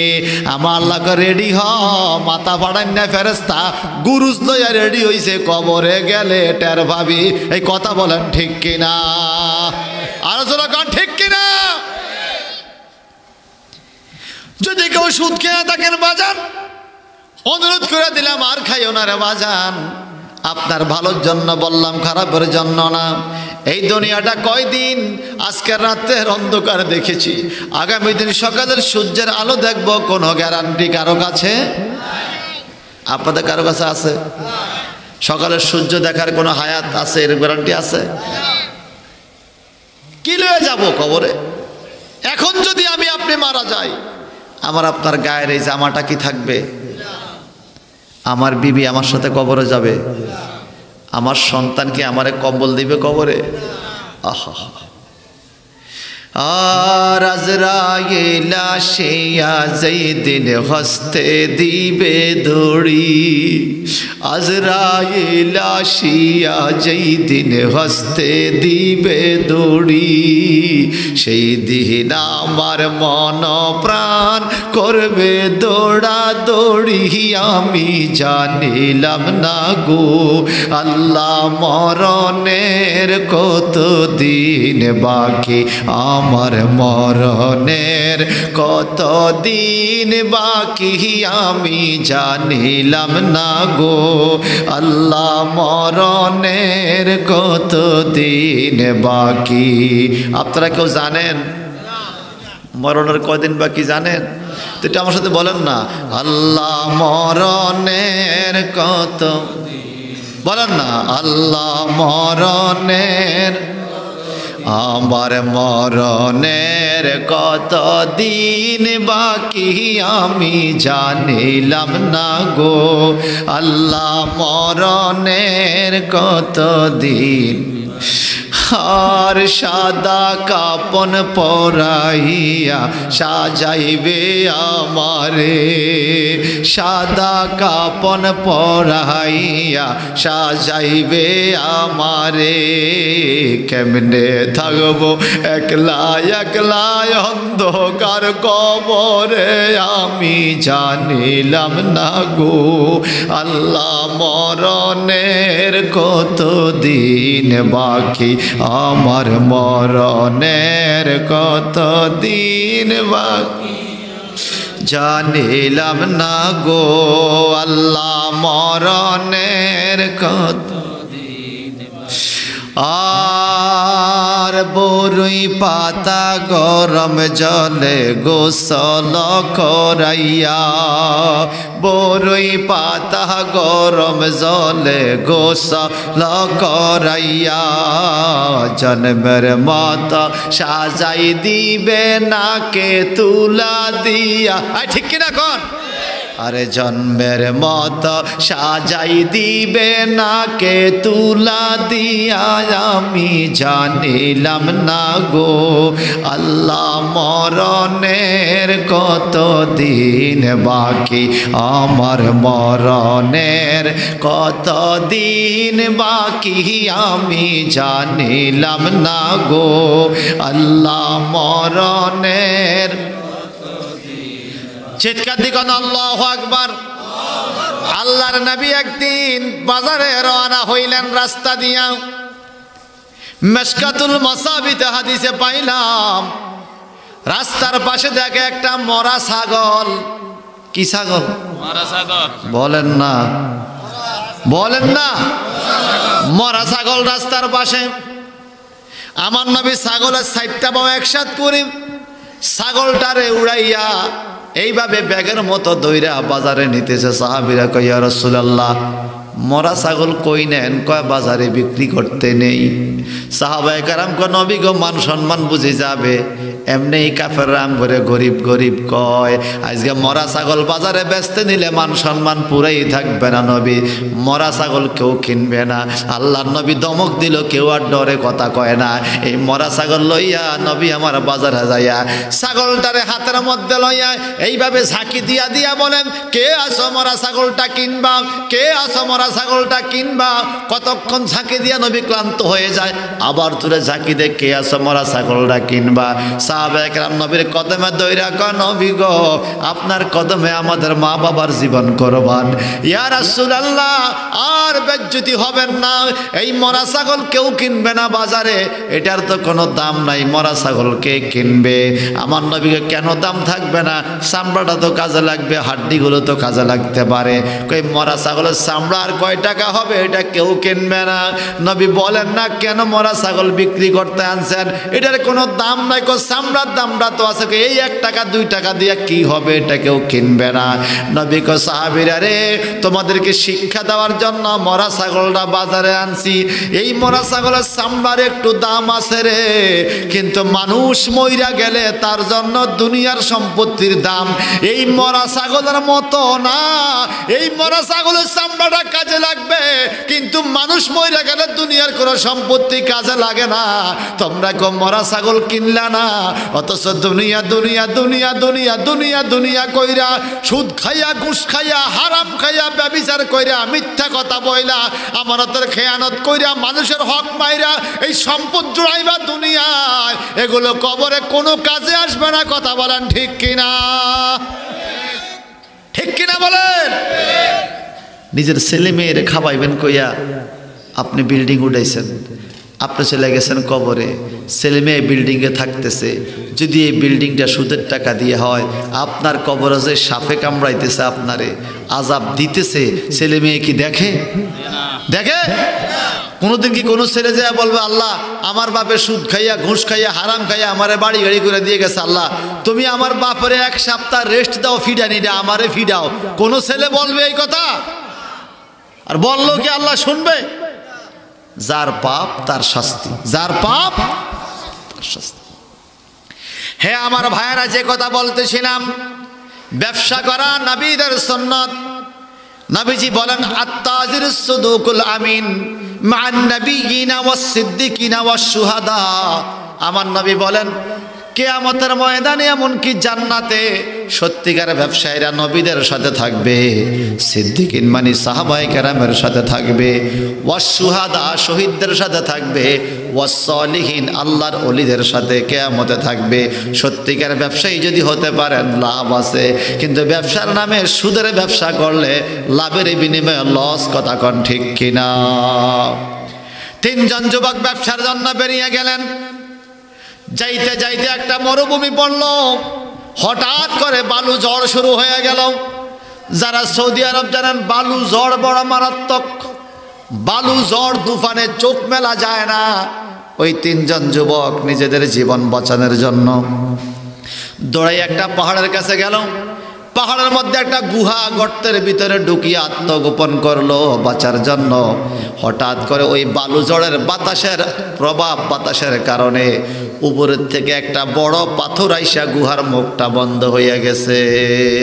আমার আল্লাহ রেডি হ, মাথা ফাড়াই না ফেরেস্তা গুরুজ লইয়া রেডি হইছে, কবরে গেলে টের ভাবি। এই কথা বলেন ঠিক কিনা? আলোচনা কর ঠিক কিনা? যদি কেউ সুদ খেয়ে থাকেন বাজান, অনুরোধ করে দিলাম আর খাইও না রে বাজান। আপনার ভালোর জন্য বললাম, খারাপের জন্য না। এই দুনিয়াটা কয়দিন, আজকের রাতের অন্ধকার দেখেছি, আগামী দিন সকালের সূর্যের আলো দেখবো, কোনো গ্যারান্টি কারো কাছে? আপনাদের কারো কাছে আছে? সকালের সূর্য দেখার কোনো হায়াত আছে? এর গ্যারান্টি আছে? কি লয়ে যাব কবরে? এখন যদি আমি আপনি মারা যাই, আমার আপনার গায়ের এই জামাটা কি থাকবে? আমার বিবি আমার সাথে কবরে যাবে, আমার সন্তান কি আমারে কম্বল দিবে কবরে? আহা, আর আজরাইল আসিয়া যেই দিন হস্তে দিবে দড়ি, আজরাইল আসিয়া যেই দিন হস্তে দিবে দড়ি, সেই দিন আমার মন প্রাণ করবে দৌড়া দৌড়ি। আমি জানিলাম না গো আল্লাহ মরণের কত দিন বাকি, আমার মরণের কত দিন বাকি, আমি জানিলাম না গো আল্লাহ মরণের কত দিন বাকি। আপনারা কেউ জানেন মরণের কয়দিন বাকি জানেন? তো এটা আমার সাথে বলেন না, আল্লাহ মরণের কত, বলেন না আল্লাহ মরণের, আমার মরণের কত দিন বাকি, আমি জানিলাম না গো আল্লাহ মরণের কত দিন। আর সাদা কাপন পরাইয়া সাজাইবে আমারে, সাদা কাপন পরাইয়া সাজাইবে আমারে, কেমনে থাকবো একলা একলা অন্ধকার কবরে, আমি জানিলাম না গো আল্লাহ মরণের কত দিন বাকি, আমার মরণের কত দিন বাকি, জানিলাম না গো আল্লাহ মরণের কত দিন। আর বরুই পাতা গরম জলে গোসল করাইয়া, বরুই পাতা গরম জলে গোসল করাইয়া, জন্মের মত সাজাই দিবে নাকে তুলা দিয়া। ঠিক কিনা কোন? আরে জন্মের মত সাজাই দিবে নাকে তুলা দিয়া, আমি জানিলাম না গো আল্লাহ মরণের কত দিন বাকি, আমার মরণের কত দিন বাকি, আমি জানিলাম না গো আল্লাহ মরণের। চিৎকার দিগন আল্লাহু আকবার। আল্লাহর নবী একদিন বাজারে রওনা হইলেন রাস্তা দিয়া, মিশকাতুল মাসাবিতে হাদিসে পাইলাম রাস্তার পাশে দেখে একটা মরা ছাগল। কি ছাগল? মরা ছাগল। বলেন না, বলেন না, মরা ছাগল রাস্তার পাশে। আমার নবী ছাগলের 4টা পাও একসাথ করে ছাগলটারে উড়াইয়া এইভাবে ব্যাগের মতো দইরা বাজারে নিতেছে। সাহাবীরা কয় ইয়া রাসূলুল্লাহ মরা ছাগল কই নেন? কয় বাজারে বিক্রি করতে নেই। সাহাবায়ে কেরাম কয় নবী গো মান সম্মান বুঝে যাবে। এমনি কাফেররা আম করে গরিব গরিব কয়, আজকে মরা ছাগল বাজারে বেচতে নিলে মান সম্মান পুরাই থাকবে না নবী, মরা ছাগল কেউ কিনবে না। আল্লাহর নবী দমক দিল, কেউ আর ডরে কথা কয় না। এই মরা ছাগল লইয়া নবী আমার বাজারে যাইয়া ছাগলটারে হাতের মধ্যে লইয়া এইভাবে ঝাঁকি দিয়া দিয়া বলেন, কে আসো মরা ছাগলটা কিনবা, কে আসো মরা ছাগলটা কিনবা। কতক্ষণ ঝাঁকি দিয়া নবী ক্লান্ত হয়ে যায়, আবার তুলে ঝাঁকি দে, কে আসো মরা ছাগলটা কিনবা। সাহাবায়ে কেরাম নবীর কদমে দইরা কয়, নবী গো আপনার কদমে আমাদের মা বাবার জীবন কুরবান। ইয়া রাসূলুল্লাহ আর বেজ্জতি হবেন না, এই মরা ছাগল কেউ কিনবে না বাজারে, এটার তো কোনো দাম নাই, মরা ছাগল কে কিনবে? আমার নবীকে কেন দাম থাকবে না? চামড়াটা তো কাজে লাগবে, হাড্ডিগুলো তো কাজে লাগতে পারে। কই মরা ছাগলের চামড়া আর কয় টাকা হবে? এটা কেউ কিনবে না। নবী বলেন না কেন মরা ছাগল বিক্রি করতে আনছেন? এটার কোনো দাম নাই। চামড়ার দামটা তো আছে, এই 1 টাকা 2 টাকা দিয়ে কি হবে? এটা কেউ কিনবে না। নবী কয় সাহাবীরা রে, তোমাদেরকে শিক্ষা দেওয়ার জন্য মরা ছাগলটা বাজারে আনছি। এই মরা ছাগলের চামড়ার একটু দাম আছে রে, কিন্তু মানুষ মইরা গেলে তার জন্য দুনিয়ার সম্পত্তির দাম এই মরা ছাগলের মতো না। এই মরা ছাগলের চামড়াটা কাজে লাগবে, কিন্তু মানুষ মইরা গেলে দুনিয়ার কোনো সম্পত্তি কাজে লাগে না। তোমরা কো মরা ছাগল কিনলা না, অথচ দুনিয়া দুনিয়া দুনিয়া দুনিয়া দুনিয়া দুনিয়া কইরা সুদ খাইয়া, ঘুষ খাইয়া, হারাম খাইয়া, ব্যভিচার কইরা, মিথ্যা কথা বইলা, আমানতের খেয়ানত কইরা, মানুষের হক মাইরা এই সম্পদ জুড়াইবা দুনিয়ায়, এগুলো কবরে কোনো কাজে আসবে না। কথা বলেন ঠিক কিনা? ঠিক কিনা বলেন? নিজের ছেলে মেয়েরে খাওয়াইবেন কইয়া আপনি বিল্ডিং উঠাইছেন, আপনি চলে গেছেন কবরে, ছেলে মেয়ে বিল্ডিংয়ে থাকতেছে। যদি এই বিল্ডিংটা সুদের টাকা দিয়ে হয়, আপনার কবরে যে সাপে কামড়াইতেছে, আপনারে আযাব দিতেছে, ছেলে মেয়ে কি দেখে? দেখে? কোনোদিন কি কোনো ছেলে যায় বলবে, আল্লাহ আমার বাপে সুদ খাইয়া, ঘুষ খাইয়া, হারাম খাইয়া আমারে বাড়ি গাড়ি করে দিয়ে গেছে, আল্লাহ তুমি আমার বাপরে 1 সপ্তাহ রেস্ট দাও, ফিডানিটা আমারে ফিডাও? কোনো ছেলে বলবে এই কথা? আর বললো কি আল্লাহ শুনবে? যার পাপ তার শাস্তি, যার পাপ তার শাস্তি। হে আমার ভাইয়েরা, যে কথা বলতেছিলাম, ব্যবসা করা নবীদের সুন্নাত। নবীজি বলেন, আত-তাজিরুস সুদুকুল আমিন মান নাবিয়িনা ওয়াস সিদ্দিকিনা ওয়াস শুহাদা। আমার নবী বলেন, কিয়ামতের ময়দানে এমনকি জান্নাতে সত্যিকার ব্যবসায়ীরা নবীদের সাথে থাকবে, সিদ্দিকিন মানে সাহাবায়ে কেরামের সাথে থাকবে, ওয়াস শুহাদা শহীদদের সাথে থাকবে, ওয়াস সলিহিন আল্লাহর ওলিদের সাথে কিয়ামতে থাকবে। সত্যিকার ব্যবসায়ী যদি হতে পারেন লাভ আছে, কিন্তু ব্যবসার নামে সুদের ব্যবসা করলে লাভের বিনিময়ে লস। কথা কন ঠিক কিনা? 3 জন যুবক ব্যবসার জন্য বেরিয়ে গেলেন। যাইতে যাইতে একটা মরুভূমি পড়ল, হঠাৎ করে বালু ঝড় শুরু হয়ে গেল। যারা সৌদি আরব জানেন, বালু ঝড় বড় মারাত্মক। বালু ঝড় তুফানে চোখ মেলা যায় না। ওই 3 জন যুবক নিজেদের জীবন বাঁচানোর জন্য দৌড়াই একটা পাহাড়ের কাছে গেল। পাহাড়ের মধ্যে একটা গুহা, গর্তের ভিতরে ঢুকিয়ে আত্মগোপন করলো বাঁচার জন্য। হঠাৎ করে ওই বালু ঝড়ের বাতাসের প্রভাব, বাতাসের কারণে উপরের থেকে একটা বড় পাথর আইসা গুহার মুখটা বন্ধ হয়ে গেছে।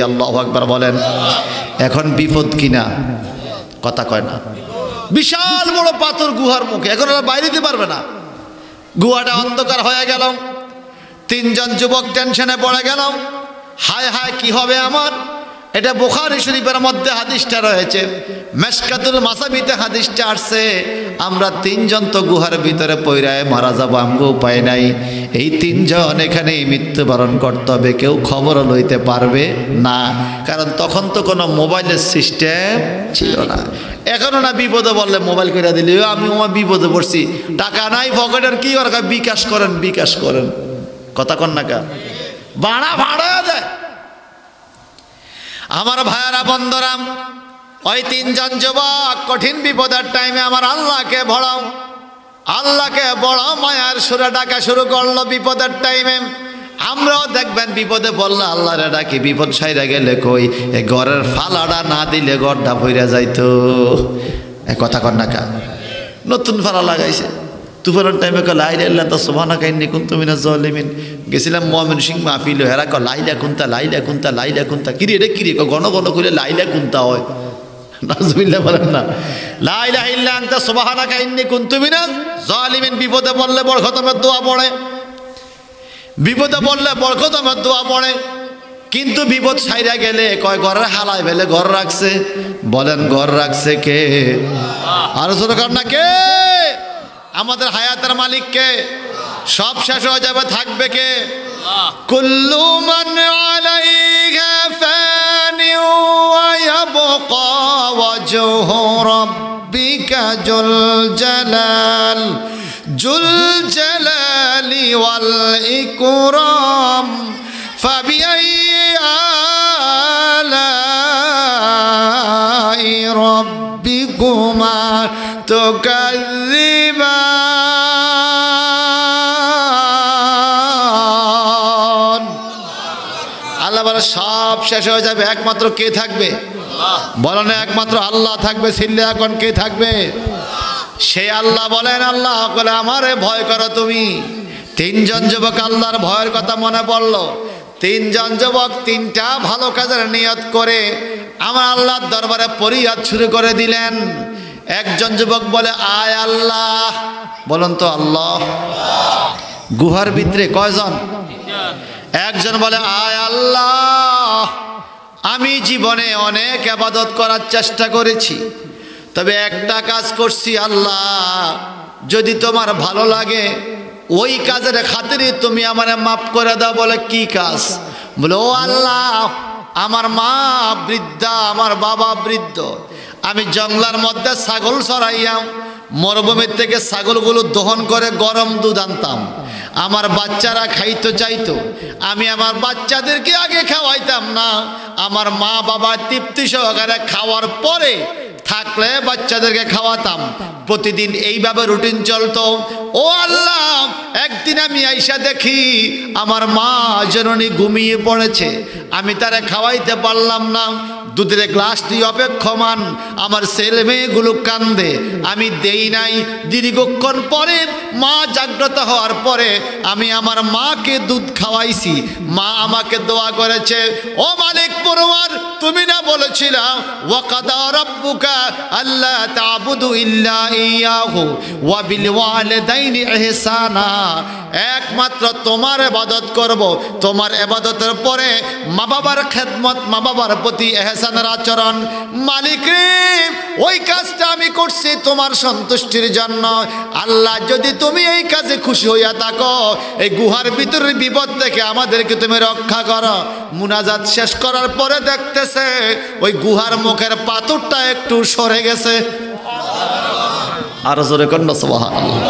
আল্লাহু আকবার বলেন। এখন বিপদ কিনা? কথা কয় না। বিশাল বড় পাথর গুহার মুখে, এখন ওরা বাইরে দিতে পারবে না। গুহাটা অন্ধকার হয়ে গেল। 3 জন যুবক টেনশনে পড়ে গেল, হায় হায় কি হবে আমার? এটা বুখারী শরীফের মধ্যে হাদিসটা রয়েছে, মিশকাতুল মাসাবিতে হাদিসটা আসছে, আমরা 3 জন তো গুহার ভিতরে পইরায় মারা যাব, আমগো উপায় নাই। এই 3 জন এখানেই মৃত্যুবরণ করতে হবে, কেউ খবরও লইতে পারবে না, কারণ তখন তো কোনো মোবাইলের সিস্টেম ছিল না। এখনো না বিপদে বললে মোবাইল করে দিলে, আমি আমার বিপদে পড়ছি, টাকা নাই পকেটের, কি কর? বিকাশ করেন, বিকাশ করেন। কথা কন না কা? ভাড়া ভাড়া দেয়। আমার ভাইয়ারা বন্ধুরা, ওই 3 জন যুবক কঠিন বিপদের টাইমে আমার আল্লাহকে ভড়াও, আল্লাহকে বড় মায়ার সুরে ডাকা শুরু করলো বিপদের টাইমে। আমরাও দেখবেন বিপদে পড়লে আল্লাহরে ডাকি, বিপদ সাইরা গেলে কই এই ঘরের ফালাটা না দিলে ঘরটা ভইরা যাইতো। কথা কর না কা নতুন ফালা লাগাইছে তুফানের টাইমে ক লা ইলাহা ইল্লাল্লাহ সুবহানাকা ইন্নী কুনতু মিনাজ জালিমিন গেছিলাম মুমিন সিং মাহফিল হেরা ক লা ইলাহা কুনতা কিরে রে কিরে ঘন ঘন কইলে লা ইলাহা কুনতা হয় নাউজুবিল্লাহ বলেন না লা ইলাহা ইল্লা আনতা সুবহানাকা ইন্নী কুনতু মিনাজ জালিমিন বিপদে পড়লে বরকতের দোয়া পড়ে বিপদে পড়লে বরকতের দোয়া পড়ে কিন্তু বিপদ ছাইরা গেলে কয় ঘরের হালাই ফেলে ঘর রাখছে বলেন ঘর রাখছে কে আর জোরে কর না কে আমাদের হায়াতের মালিক কে সব শেষ হয়ে যাবে থাকবে কে কুল্লু মান আলাইহা ফানি ওয়া ইয়াবকা ওয়াজহু রাব্বিকা জুল জালালি ওয়াল ইকরাম ফাবিআইয়ি আলাই রাব্বিকুমা তুকাযযিবান আল্লাহ বলে সব শেষ হয়ে যাবে একমাত্র কে থাকবে বলেন একমাত্র আল্লাহ থাকবে সিল্লে এখন কে থাকবে সে আল্লাহ বলেন আল্লাহ বলে আমারে ভয় করো তুমি তিনজন যুবক আল্লাহর ভয়ের কথা মনে পড়লো তিনজন যুবক তিনটা ভালো কাজের নিয়ত করে আমার আল্লাহর দরবারে ফরিয়াদ শুরু করে দিলেন একজন যুবক বলে আয় আল্লাহ বলুন তো আল্লাহ গুহার ভিতরে কয়জন একজন বলে আয় আল্লাহ আমি জীবনে অনেক ইবাদত করার চেষ্টা করেছি তবে একটা কাজ করছি আল্লাহ যদি তোমার ভালো লাগে ওই কাজের খাতিরে তুমি আমারে মাফ করে দাও বলে কি কাজ বলে ও আল্লাহ আমার মা বৃদ্ধা আমার বাবা বৃদ্ধ আমি জঙ্গলার মধ্যে ছাগল চড়াইয়াম মরুভূমির থেকে ছাগলগুলো দহন করে গরম দুধ আনতাম আমার বাচ্চারা খাইতে চাইতো আমি আমার বাচ্চাদেরকে আগে খাওয়াইতাম না আমার মা বাবা তৃপ্তি সহকারে খাওয়ার পরে থাকলে বাচ্চাদেরকে খাওয়াতাম প্রতিদিন এইভাবে রুটিন চলতো ও আল্লাহ একদিন আমি আইসা দেখি আমার মা জননী ঘুমিয়ে পড়েছে আমি তারে খাওয়াইতে পারলাম না দুধের গ্লাস দিয়ে অপেক্ষমান আমার ছেলে মেয়েগুলো কান্দে আমি দেই নাই দীর্ঘক্ষণ পরে মা জাগ্রত হওয়ার পরে আমি আমার মাকে দুধ খাওয়াইছি মা আমাকে দোয়া করেছে ও মালিক পরওয়ার তুমি না বলেছিলা ওয়াকাদা রাব্বুকা আল্লা তা'বুদু ইল্লা ইয়াহু ওয়া বিল ওয়ালিদাইনি ইহসানা একমাত্র তোমার ইবাদত করব তোমার ইবাদতের পরে মা বাবার খেদমত মা বাবার প্রতি ইহসানের আচরণ মালিক রে ওই কাজটা আমি করছি তোমার সন্তুষ্টির জন্য আল্লাহ যদি তুমি এই কাজে খুশি হইয়া থাকো এই গুহার ভিতরের বিপদ থেকে আমাদেরকে তুমি রক্ষা করো মুনাজাত শেষ করার পরে দেখতেছে ওই গুহার মুখের পাথরটা একটু সরে গেছে আর জোরে কন্যা সুবহানাল্লাহ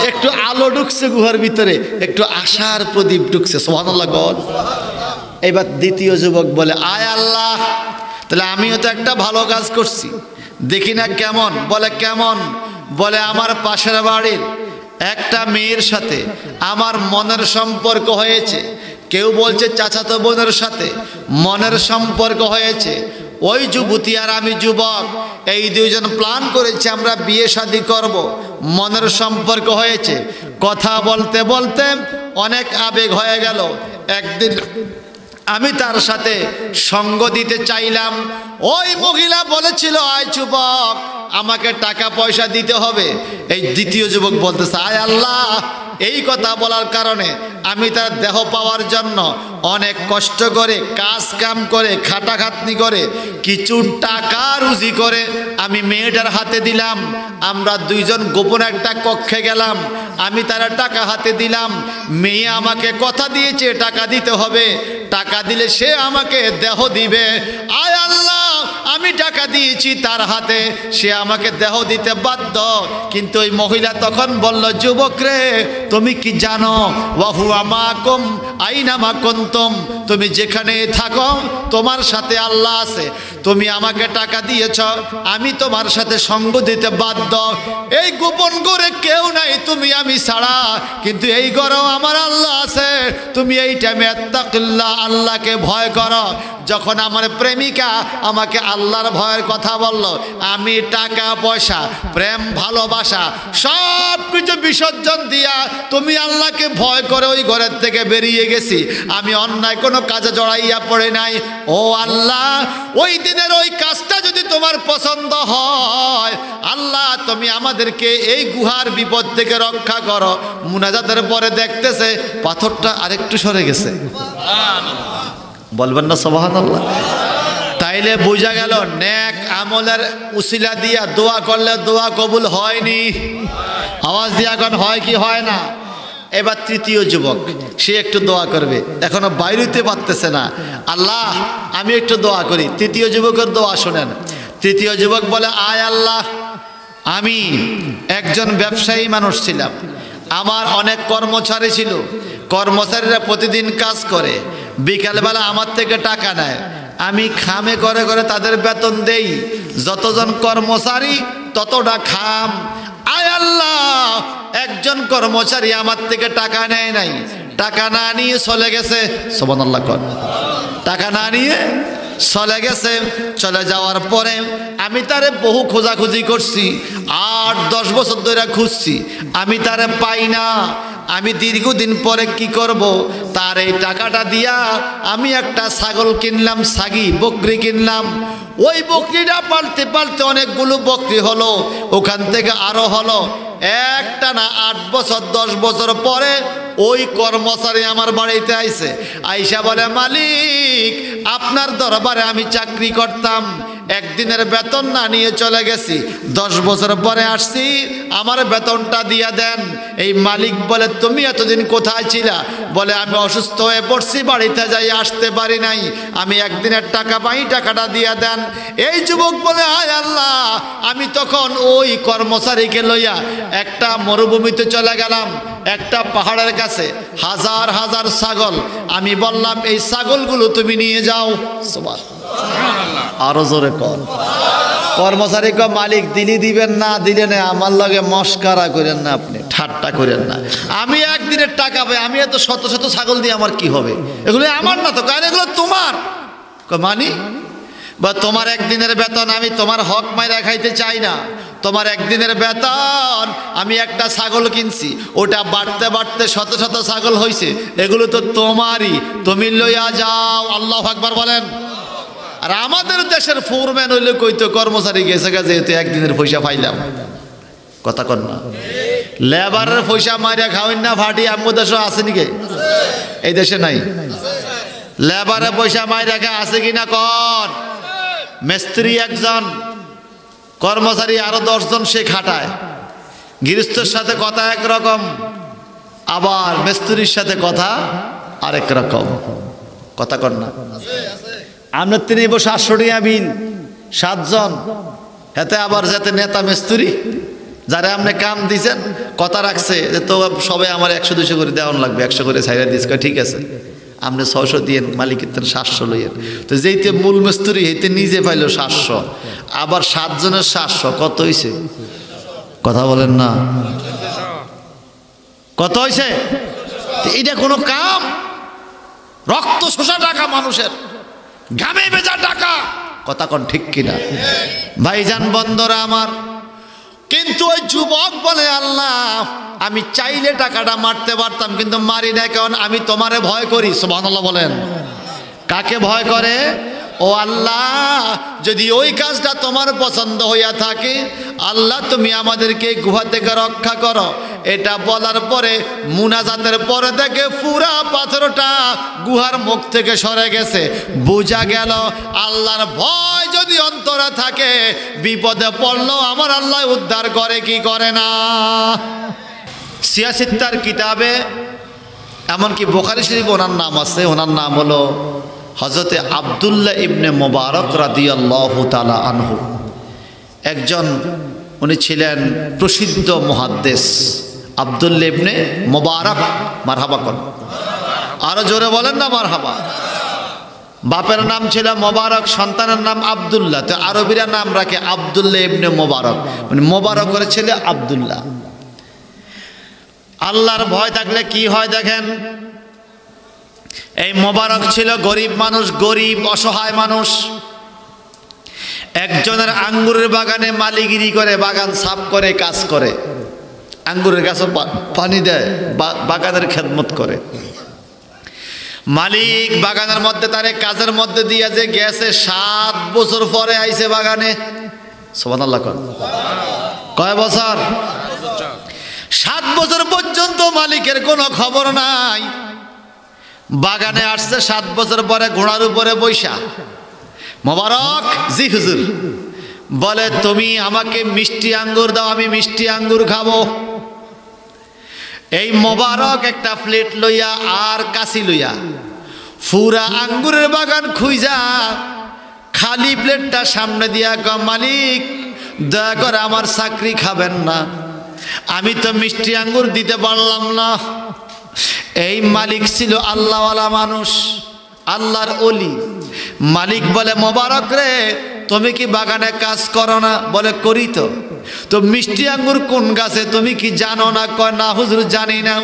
একটু আলো ঢুকছে গুহার ভিতরে একটু আশার প্রদীপ ঢুকছে সুবহানাল্লাহ গড এবার দ্বিতীয় যুবক বলে আয় আল্লাহ তাহলে আমিও তো একটা ভালো কাজ করছি দেখি না কেমন বলে কেমন বলে আমার পাশের বাড়ির একটা মেয়ের সাথে আমার মনের সম্পর্ক হয়েছে কেউ বলছে চাচাতো বোনের সাথে মনের সম্পর্ক হয়েছে ওই যুবতী আর আমি যুবক এই দুইজন প্ল্যান করেছি আমরা বিয়ে শাদী করব মনের সম্পর্ক হয়েছে কথা বলতে বলতে অনেক আবেগ হয়ে গেল একদিন আমি তার সাথে সঙ্গ দিতে চাইলাম ওই মহিলা বলেছিল আয় যুবক আমাকে টাকা পয়সা দিতে হবে এই দ্বিতীয় যুবক বলতেছে আয় আল্লাহ এই কথা বলার কারণে আমি তার দেহ পাওয়ার জন্য অনেক কষ্ট করে কাজ কাম করে খাটাখাটনি করে কিছু টাকা রুজি করে আমি মেয়েটার হাতে দিলাম আমরা দুইজন গোপন একটা কক্ষে গেলাম আমি তার টাকা হাতে দিলাম মেয়ে আমাকে কথা দিয়েছে টাকা দিতে হবে টাকা দিলে সে আমাকে দেহ দিবে আয় আল্লাহ আমি টাকা দিয়েছি তার হাতে সে আমাকে দেহ দিতে বাধ্য কিন্তু ওই মহিলা তখন বলল যুবক রে তুমি কি জানো ওয়াহুয়া মাকুম আইনামা কুনতুম তুমি যেখানে থাকো তোমার সাথে আল্লাহ আছে তুমি আমাকে টাকা দিয়েছ, আমি তোমার সাথে সঙ্গ দিতে বাধ্য। এই গোপন করে কেউ নাই, তুমি আমি ছাড়া, কিন্তু এই ঘরেও আমার আল্লাহ আছে। তুমি এই টাইমে আত্তাকুল্লাহ, আল্লাহকে ভয় করো। যখন আমার প্রেমিকা আমাকে আল্লাহর ভয়ের কথা বলল, আমি টাকা পয়সা প্রেম ভালোবাসা সব কিছু বিসর্জন দিয়া তুমি আল্লাহকে ভয় করে ওই ঘরের থেকে বেরিয়ে গেছি। আমি অন্যায় কোনো কাজে জড়াইয়া পড়ে নাই। ও আল্লাহ, ওই দিনের ওই কাজটা যদি তোমার পছন্দ হয়, আল্লাহ তুমি আমাদেরকে এই গুহার বিপদ থেকে রক্ষা করো। মুনাজাতের পরে দেখতেছে পাথরটা আরেকটু সরে গেছে। বলবেন না সুবহানাল্লাহ? তাইলে বোঝা গেল নেক আমলের উসিলা দিয়া দোয়া করলে দোয়া কবুল হয়নি। আওয়াজ দিয়া এখন হয় কি হয় না? এবার তৃতীয় যুবক, সে একটু দোয়া করবে, এখনো বাইরেতে পারতেছে না। আল্লাহ আমি একটু দোয়া করি। তৃতীয় যুবকের দোয়া শোনেন। তৃতীয় যুবক বলে, আয় আল্লাহ, আমি একজন ব্যবসায়ী মানুষ ছিলাম, আমার অনেক কর্মচারী ছিল। কর্মচারীরা প্রতিদিন কাজ করে, বিকালবেলা আমার থেকে টাকা নেয়, আমি খামে করে করে তাদের বেতন দেই। যতজন কর্মচারী ততটা খাম। আয় আল্লাহ, একজন কর্মচারী আমার থেকে টাকা নেয় নাই, টাকা না নিয়ে চলে গেছে। সুবহানাল্লাহ কর। টাকা না নিয়ে চলে গেছে। চলে যাওয়ার পরে আমি তারে বহু খোঁজাখুঁজি করছি, 8-10 বছর ধরে খুঁজছি, আমি তারে পাই না। আমি দীর্ঘদিন পরে কি করব, তার এই টাকাটা দিয়া আমি একটা ছাগল কিনলাম, ছাগি বকরি কিনলাম। ওই বকরিটা পালতে পালতে অনেকগুলো বকরি হলো, ওখান থেকে আরো হলো। একটা না 8 বছর 10 বছর পরে ওই কর্মচারী আমার বাড়িতে আইছে। আইসা বলে, মালিক আপনার দরবারে আমি চাকরি করতাম, একদিনের বেতন না নিয়ে চলে গেছি, 10 বছর পরে আসছি, আমার বেতনটা দিয়ে দেন। এই মালিক বলে, তুমি এতদিন কোথায় ছিলা? বলে, আমি অসুস্থ হয়ে পড়ছি, বাড়িতে যাই আসতে পারি নাই, আমি একদিনের টাকা পাই, টাকাটা দিয়ে দেন। এই যুবক বলে, আয় আল্লাহ, আমি তখন ওই কর্মচারীকে লইয়া একটা মরুভূমিতে চলে গেলাম, একটা পাহাড়ের কাছে, হাজার হাজার ছাগল। আমি বললাম, এই ছাগলগুলো তুমি নিয়ে যাও। আরো জোরে কর। কর্মচারী কয়, মালিক দিলি দিবেন, না দিলে না, আমার লগে মস্কারা করেন না, আপনি ঠাট্টা করেন না। আমি একদিনের টাকা পাই, আমি এত শত শত ছাগল দিয়ে আমার কি হবে? এগুলো আমার না তো, কারণ এগুলো তোমার। মানি বা তোমার একদিনের বেতন, আমি তোমার হক মাইরা খাইতে চাই না। তোমার একদিনের বেতন, আমি একটা ছাগল কিনছি, ওটা বাড়তে বাড়তে শত শত ছাগল হয়েছে, এগুলো তো তোমারই, তুমি লইয়া যাও। আল্লাহু আকবার বলেন। আর আমাদের দেশের ফোরম্যান হইলে কইতো, কর্মচারী গেছে গেছে, যেহেতু একদিনের পয়সা পাইলাম। কথা কন না? লেবারের পয়সা মারিয়া খাওয়েন না ফাটি, আমার দেশে আছে নাকি? এই দেশে নাই। লেবারের পয়সা মারিয়া খা আছে কিনা কন? মিস্ত্রি একজন, কর্মচারী আরো 10 জন সে খাটায়। গৃহস্থের সাথে কথা একরকম, আবার মিস্ত্রির সাথে কথা আরেক রকম। কথা কর না? আপনার 700 টাকা বিল, 7 জন, এতে আবার যাতে নেতা মিস্ত্রি যারা আপনি কাম দিয়েছেন কথা রাখছে যে তো সবাই আমার 100-200 করে দেওয়ান লাগবে, 100 করে ছাইরা দিস। ঠিক আছে, আপনি 600 দিয়ে মালিকের 700 লইয়েন। তো যেইতে মূল মিস্ত্রি হইতে নিজে পাইল 700, আবার 7 জনের 700, কত হয়েছে? কথা বলেন না, কত হয়েছে? এটা কোনো কাম? রক্ত শোষা টাকা মানুষের, ঘামে ভেজা টাকা। কথা কোন ঠিক কিনা? ভাইজান বন্ধুরা আমার, কিন্তু ওই যুবক বলে, আল্লাহ আমি চাইলে টাকাটা মারতে পারতাম, কিন্তু মারি না, কারণ আমি তোমারে ভয় করি। সুবহানাল্লাহ বলেন। কাকে ভয় করে? ও আল্লাহ, যদি ওই কাজটা তোমার পছন্দ হইয়া থাকে, আল্লাহ তুমি আমাদেরকে গুহা থেকে রক্ষা করো। এটা বলার পরে মুনাজাতের পরে দেখে পুরা পাথরটা গুহার মুখ থেকে সরে গেছে। বোঝা গেল আল্লাহর ভয় যদি অন্তরে থাকে, বিপদে পড়লো আমার আল্লাহ উদ্ধার করে কি করে না? সিয়াসিত্তার কিতাবে, এমনকি বুখারী শরীফ ওনার নাম আছে, ওনার নাম হলো হযরতে আব্দুল্লাহ ইবনে মুবারক রাদিয়াল্লাহু তাআলা আনহু। একজন, উনি ছিলেন প্রসিদ্ধ মুহাদ্দিস আব্দুল্লাহ ইবনে মুবারক। মারহাবা কর, আরো জোরে বলেন না মারহাবা। বাপের নাম ছিল মোবারক, সন্তানের নাম আব্দুল্লাহ। তো আরবিরা নাম রাখে আব্দুল্লাহ ইবনে মোবারক, মানে মোবারকের ছেলে আব্দুল্লাহ। আল্লাহর ভয় থাকলে কি হয় দেখেন, এই মোবারক ছিল গরিব মানুষ, গরিব অসহায় মানুষ। একজনের আঙ্গুরের বাগানে মালিগিরি করে, বাগান সাফ করে, কাজ করে, আঙ্গুরের গাছও পানি দেয়, বাগানের খেদমত করে। মালিক বাগানের মধ্যে তারে কাজের মধ্যে দিয়ে যে গেছে, 7 বছর পরে আইছে বাগানে। সুবহানাল্লাহ। কয় বছর? 7 বছর পর্যন্ত মালিকের কোনো খবর নাই। বাগানে আসছে 7 বছর পরে, ঘোড়ার উপরে বৈশা। মোবারক, জি হুজুর। বলে তুমি আমাকে মিষ্টি আঙ্গুর দাও, আমি মিষ্টি আঙ্গুর খাবো। এই মোবারক একটা প্লেট লইয়া আর কাশি লইয়া পুরা আঙ্গুরের বাগান খুঁজা খালি প্লেটটা সামনে দিয়া কয়, মালিক দয়া করে আমার চাকরি খাবেন না, আমি তো মিষ্টি আঙ্গুর দিতে পারলাম না। এই মালিক ছিল আল্লাহওয়ালা মানুষ, আল্লাহর ওলি। মালিক বলে, মোবারক রে, তুমি কি বাগানে কাজ করো না? বলে করি তো। তো মিষ্টি আঙ্গুর কোন গাছে তুমি কি জানো না? কয় না হুজুর জানি না।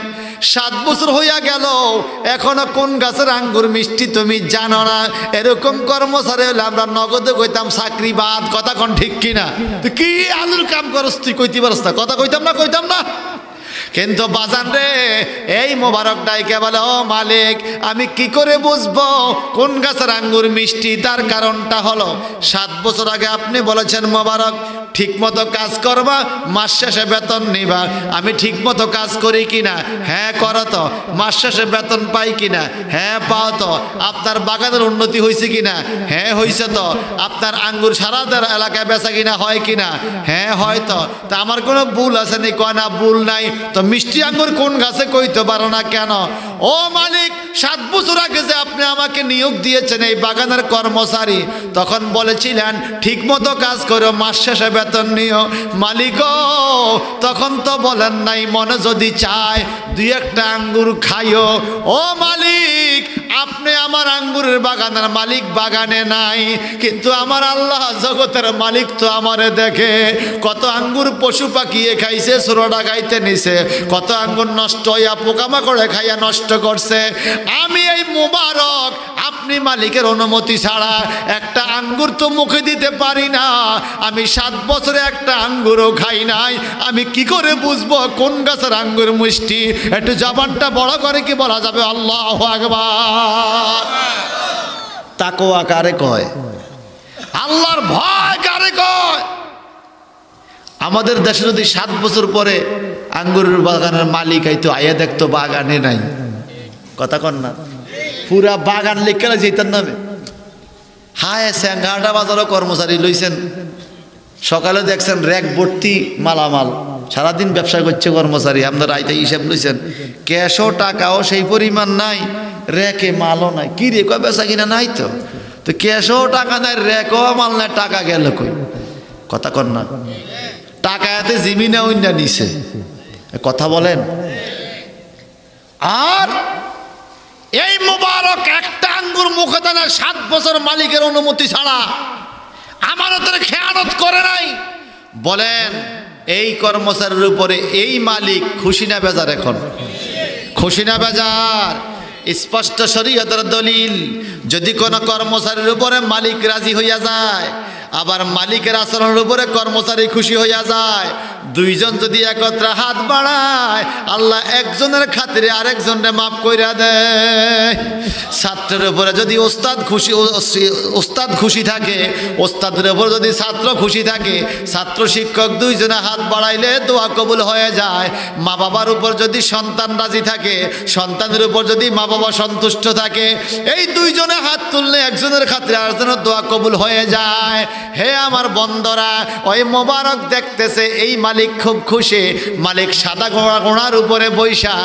7 বছর হইয়া গেল, এখনো কোন গাছের আঙ্গুর মিষ্টি তুমি জানো না? এরকম কর্মচারী হলে আমরা নগদে কইতাম চাকরি বাদ। কথা কোন ঠিক কিনা? তো কি আলুর কাম করস তুই, কইতে পারস না? কথা কইতাম না। কিন্তু বাজান রে, এই মোবারক ডাইকে বলে, ও মালিক, আমি কি করে বুঝবো কোন গাছের আঙ্গুর মিষ্টি? তার কারণটা হলো 7 বছর আগে আপনি বলেছেন মোবারক ঠিক মতো কাজ করবা, মাস শেষে বেতন নিবা। আমি ঠিক মতো কাজ করি কিনা? হ্যাঁ করো তো। মাস শেষে বেতন পাই কিনা? হ্যাঁ পাও তো। আপনার বাগানের উন্নতি হয়েছে কিনা? হ্যাঁ হয়েছে তো। আপনার আঙ্গুর সারা এলাকায় বেচা কিনা হয় কিনা? হ্যাঁ হয় তো। তা আমার কোনো ভুল আছে নি? কয় না, ভুল নাই। তো মিষ্টি আঙ্গুর কোন গাছে কইতে পারো না কেন? ও মালিক, 7 বছর আগে যে আপনি আমাকে নিয়োগ দিয়েছেন এই বাগানের কর্মচারী, তখন বলেছিলেন ঠিক মতো কাজ করো, মাস শেষে বেতন নিও। মালিক তখন তো বলেন নাই, মনে যদি চায় 2-1টা আঙ্গুর খাইও। ও মালিক, আপনি আমার আঙ্গুরের বাগানের মালিক, বাগানে নাই, কিন্তু আমার আল্লাহ জগতের মালিক তো আমারে দেখে। কত আঙ্গুর পশু পাখিয়ে খাইছে, ছোড়া গাইতে নিছে, কত আঙ্গুর নষ্ট হইয়া পোকামাকড়ে খাইয়া নষ্ট করছে। আমি এই মোবারক আপনি মালিকের অনুমতি ছাড়া একটা আঙ্গুর তো মুখে দিতে পারি না। আমি 7 বছরে একটা আঙ্গুরও খাই নাই। আমি কি করে বুঝবো কোন গাছের আঙ্গুর মিষ্টি? একটু জবানটা বড় করে কি বলা যাবে? আল্লাহু আকবার। তাকওয়া কারে কয়? আল্লাহর ভয় কারে কয়? আমাদের দেশে যদি 7 বছর পরে আঙ্গুরের বাগানের মালিক আইতো, আইয়া দেখতো বাগানে নাই, কথা কন না, পুরা বাগান লিখে যেতার নামে। হায়, স্যাঙ্গাটা বাজারও কর্মচারী লইছেন, সকালে দেখছেন র্যাক ভর্তি মালামাল, সারাদিন ব্যবসা করছে কর্মচারী। আপনার আইতে হিসাব লইছেন, ক্যাশও টাকাও সেই পরিমাণ নাই, র্যাকে মালও নাই। কি রে কয় বেচা কিনা নাই তো? তো ক্যাশও টাকা নাই, র্যাকও মাল নাই, টাকা গেল কই? কথা কন না। টাকা এতে জিমিনা উইনা নিছে, কথা বলেন। আর এই মোবারক একটা আঙ্গুর মুখে দেয় না 7 বছর মালিকের অনুমতি ছাড়া, আমানতের খেয়ানত করে নাই। বলেন এই কর্মচারীর উপরে এই মালিক খুশি না বেজার? এখন খুশি না বেজার? স্পষ্ট শরীয়তের দলিল। যদি কোনো কর্মচারীর উপরে মালিক রাজি হইয়া যায়, আবার মালিকের আচরণের উপরে কর্মচারী খুশি হইয়া যায়, 2 জন যদি একত্রে হাত বাড়ায়, আল্লাহ একজনের খাতিরে আরেকজনকে মাফ কইরা দেয়। ছাত্রের উপরে যদি ওস্তাদ খুশি থাকে, ওস্তাদের উপর যদি ছাত্র খুশি থাকে, ছাত্র শিক্ষক 2 জনে হাত বাড়াইলে দোয়া কবুল হয়ে যায়। মা বাবার উপর যদি সন্তান রাজি থাকে, সন্তানের উপর যদি মা বাবা সন্তুষ্ট থাকে, এই 2 জনে হাত তুললে একজনের খাতিরে আরেকজনের দোয়া কবুল হয়ে যায়। হে আমার বন্ধরা, ওই মোবারক দেখতেছে এই মালিক মালিক খুব খুশি। মালিক সাদা ঘোড়ার উপরে বৈশা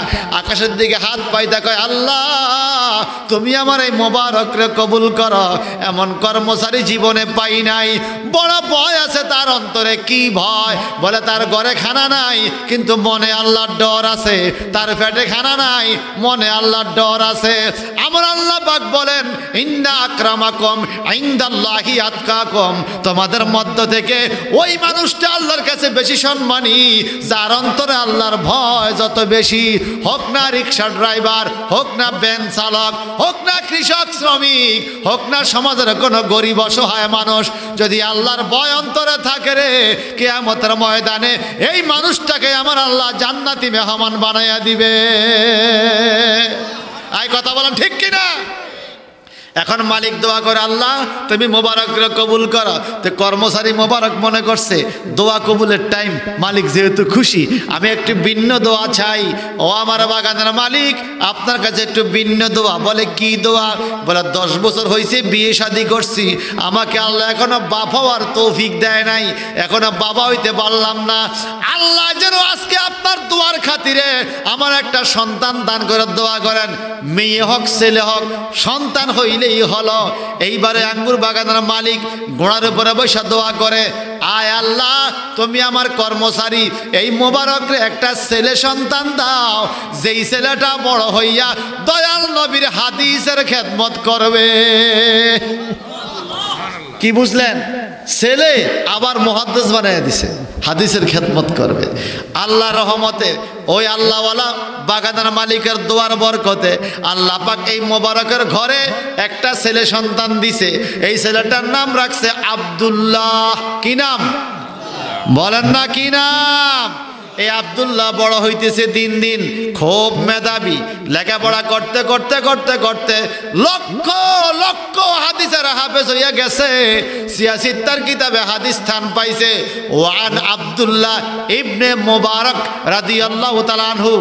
আকাশের দিকে হাত পাইতা কয়, আল্লাহ তুমি আমার এই মোবারকরে কবুল করো। এমন কর্মচারী জীবনে পাই নাই। বড় ভয় আছে তার অন্তরে। কি ভয়? বলে তার ঘরে খানা নাই কিন্তু মনে আল্লাহর ডর আছে। তার পেটে খানা নাই, মনে আল্লাহর ডর আছে। আমার আল্লাহ পাক বলেন, ইন্না আকরামাকুম ইনদাল্লাহি আতকাকুম, তোমাদের মধ্য থেকে ওই মানুষটা আল্লাহর কাছে বেশি সম্মানী যার অন্তরে আল্লাহর ভয় যত বেশি। হোক না রিক্সা ড্রাইভার, হোক না ভ্যান চালক, হোক না কৃষক শ্রমিক, হোক না সমাজের কোনো গরিব অসহায় মানুষ, যদি আল্লাহর ভয় অন্তরে থাকে রে, কিয়ামতের ময়দানে এই মানুষটাকে আমার আল্লাহ জান্নাতি মেহমান বানাইয়া দিবে। এই কথা বলেন ঠিক কিনা? এখন মালিক দোয়া করে, আল্লাহ তুমি মোবারক কবুল করো। তো কর্মচারী মোবারক মনে করছে দোয়া কবুলের টাইম, মালিক যেহেতু খুশি, আমি একটু ভিন্ন দোয়া চাই। ও আমার বাগানের মালিক, আপনার কাছে একটু ভিন্ন দোয়া। বলে কি দোয়া? বলে 10 বছর হয়েছে বিয়ে শাদী করছি, আমাকে আল্লাহ এখনো বাপ হওয়ার তৌফিক দেয় নাই, এখনো বাবা হইতে পারলাম না। আল্লাহ যেন আজকে আপনার দোয়ার খাতিরে আমার একটা সন্তান দান করে দোয়া করেন। মেয়ে হোক ছেলে হোক, সন্তান হইলেই হলো। এইবারে আঙ্গুর বাগানের মালিক ঘোড়ার উপরে বসে দোয়া করে, আয় আল্লাহ তুমি আমার কর্মচারী এই মোবারকরে একটা ছেলে সন্তান দাও, যেই ছেলেটা বড় হইয়া দয়াল নবীর হাদিসের খেদমত করবে। কি বুঝলেন? ছেলে আবার মুহাদ্দিস বানায় দিছে, হাদিসের খেদমত করবে। আল্লাহ রহমতে ওই আল্লাহওয়ালা বাগানের মালিকের দোয়ার বরকতে আল্লাহ পাক এই মোবারকের ঘরে একটা ছেলে সন্তান দিছে। এই ছেলেটার নাম রাখছে আব্দুল্লাহ। কি নাম বলেন না? কি নাম? এই আব্দুল্লাহ বড় হইতেছে দিন দিন, খুব মেধাবী। লেখাপড়া করতে করতে করতে করতে লক্ষ লক্ষ হাদিসের হাফেজ হইয়া গেছে। সিয়াসিত্তার কিতাবে হাদিস স্থান পাইছে। ওয়ান আব্দুল্লাহ ইবনে মুবারক রাদিয়াল্লাহু তাআলা আনহু,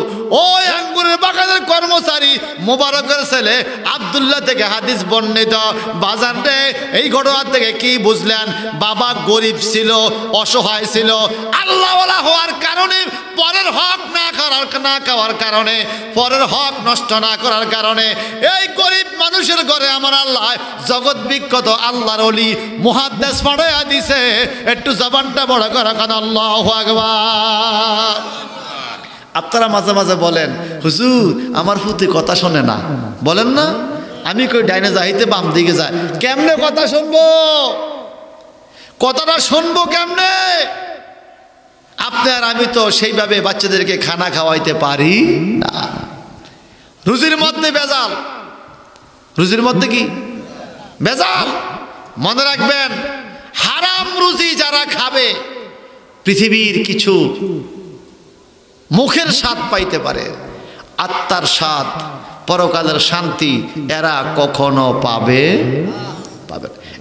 ওই আঙ্গুরের বাগানের কর্মচারী মুবারকের ছেলে আব্দুল্লাহ থেকে হাদিস বর্ণিত। বাজান রে, এই ঘটনা থেকে কি বুঝলেন? বাবা গরিব ছিল, অসহায় ছিল, আল্লাহওয়ালা হওয়ার কারণে, পরের হক না খাওয়ার কারণে, পরের হক নষ্ট না করার কারণে এই গরিব মানুষের ঘরে আমার আল্লাহ জগৎ বিখ্যাত আল্লাহর ওলি মুহাদ্দিস পাঠাইয়া দিছে। একটু জবানটা বড় করে কান আল্লাহু আকবার। আপনারা মাঝে মাঝে বলেন, হুজুর আমার ফুতে কথা শোনে না, বলেন না? আমি কই ডাইনে যাইতে বাম দিকে যায়, কেমনে কথা শুনবো? কথাটা শুনবো কেমনে? আপনার আমি তো সেইভাবে বাচ্চাদেরকে খানা খাওয়াইতে পারি না। রুজির মধ্যে ভেজাল। রুজির মধ্যে কি ভেজাল? মনে রাখবেন, হারাম রুজি যারা খাবে পৃথিবীর কিছু মুখের স্বাদ পাইতে পারে, আত্মার স্বাদ, পরকালের শান্তি এরা কখনো পাবে।